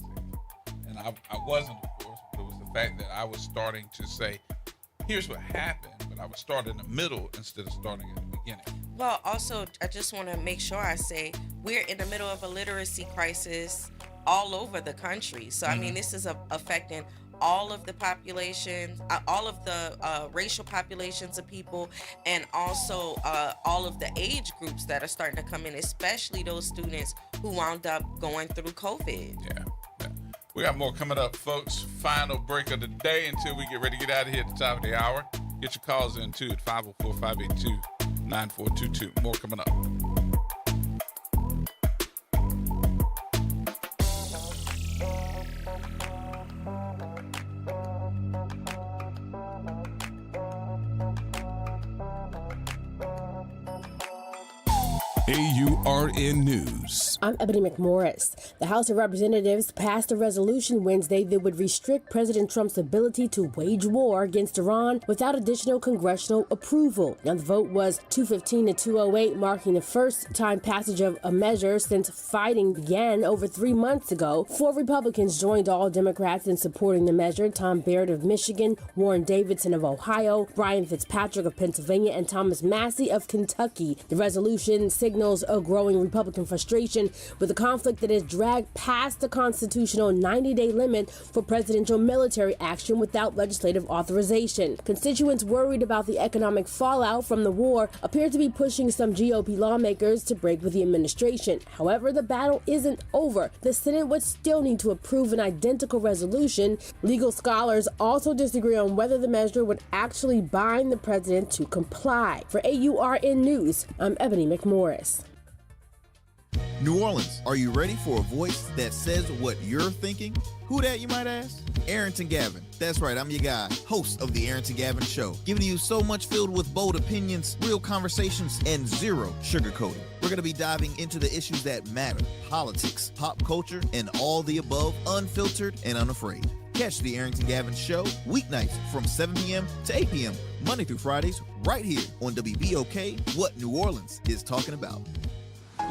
And I wasn't, of course, but it was the fact that I was starting to say, here's what happened, but I would start in the middle instead of starting at the beginning. Well, also, I just want to make sure I say we're in the middle of a literacy crisis all over the country. So, I mean, this is affecting all of the populations, all of the racial populations of people, and also all of the age groups that are starting to come in, especially those students who wound up going through COVID. Yeah. We got more coming up, folks. Final break of the day until we get ready to get out of here at the top of the hour. Get your calls in, too, at 504-582-9422. More coming up. AURN News. I'm Ebony McMorris. The House of Representatives passed a resolution Wednesday that would restrict President Trump's ability to wage war against Iran without additional congressional approval. Now, the vote was 215 to 208, marking the first time passage of a measure since fighting began over 3 months ago. 4 Republicans joined all Democrats in supporting the measure: Tom Barrett of Michigan, Warren Davidson of Ohio, Brian Fitzpatrick of Pennsylvania, and Thomas Massey of Kentucky. The resolution signals a growing Republican frustration with a conflict that has dragged past the constitutional 90-day limit for presidential military action without legislative authorization. Constituents worried about the economic fallout from the war appear to be pushing some GOP lawmakers to break with the administration. However, the battle isn't over. The Senate would still need to approve an identical resolution. Legal scholars also disagree on whether the measure would actually bind the president to comply. For AURN News, I'm Ebony McMorris. New Orleans, are you ready for a voice that says what you're thinking? Who that, you might ask? Arrington Gavin. That's right, I'm your guy, host of the Arrington Gavin Show, giving you so much filled with bold opinions, real conversations, and zero sugarcoating. We're going to be diving into the issues that matter: politics, pop culture, and all the above, unfiltered and unafraid. Catch the Arrington Gavin Show weeknights from 7 p.m. to 8 p.m., Monday through Fridays, right here on WBOK, what New Orleans is talking about.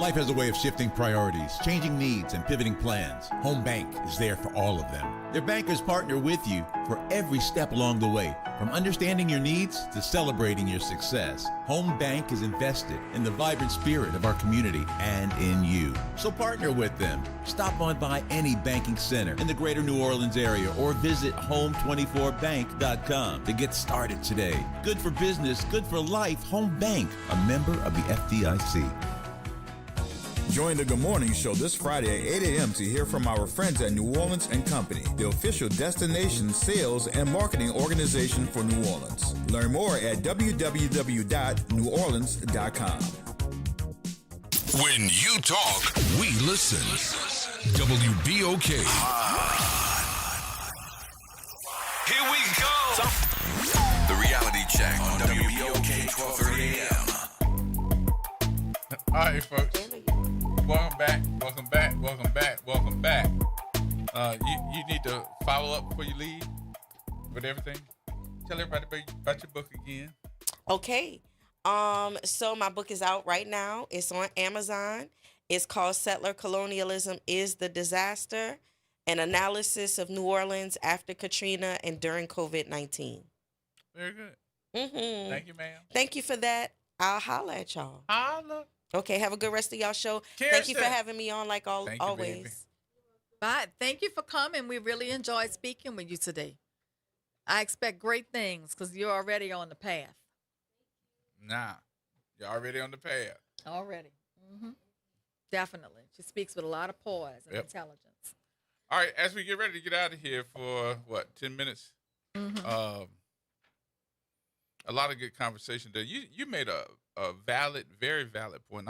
Life has a way of shifting priorities, changing needs, and pivoting plans. Home Bank is there for all of them. Their bankers partner with you for every step along the way, from understanding your needs to celebrating your success. Home Bank is invested in the vibrant spirit of our community and in you. So partner with them. Stop on by any banking center in the greater New Orleans area or visit home24bank.com to get started today. Good for business, good for life. Home Bank, a member of the FDIC. Join the Good Morning Show this Friday at 8 a.m. to hear from our friends at New Orleans & Company, the official destination sales and marketing organization for New Orleans. Learn more at www.neworleans.com. When you talk, we listen. WBOK. Here we go. The reality check on WBOK 1230 a.m. All right, folks. Welcome back. You need to follow up before you leave with everything. Tell everybody about your book again. Okay. So my book is out right now. It's on Amazon. It's called Settler Colonialism is the Disaster: An Analysis of New Orleans After Katrina and During COVID-19. Very good. Mm-hmm. Thank you, ma'am. Thank you for that. I'll holler at y'all. Holla. Okay, have a good rest of y'all show. Thank you for having me on like Thank you, always. baby. Bye. Thank you for coming. We really enjoyed speaking with you today. I expect great things because you're already on the path. Nah, you're already on the path. Already. Mm-hmm. Definitely. She speaks with a lot of poise and intelligence. All right, as we get ready to get out of here for, 10 minutes? Mm-hmm. A lot of good conversation there. You made a valid, very valid point.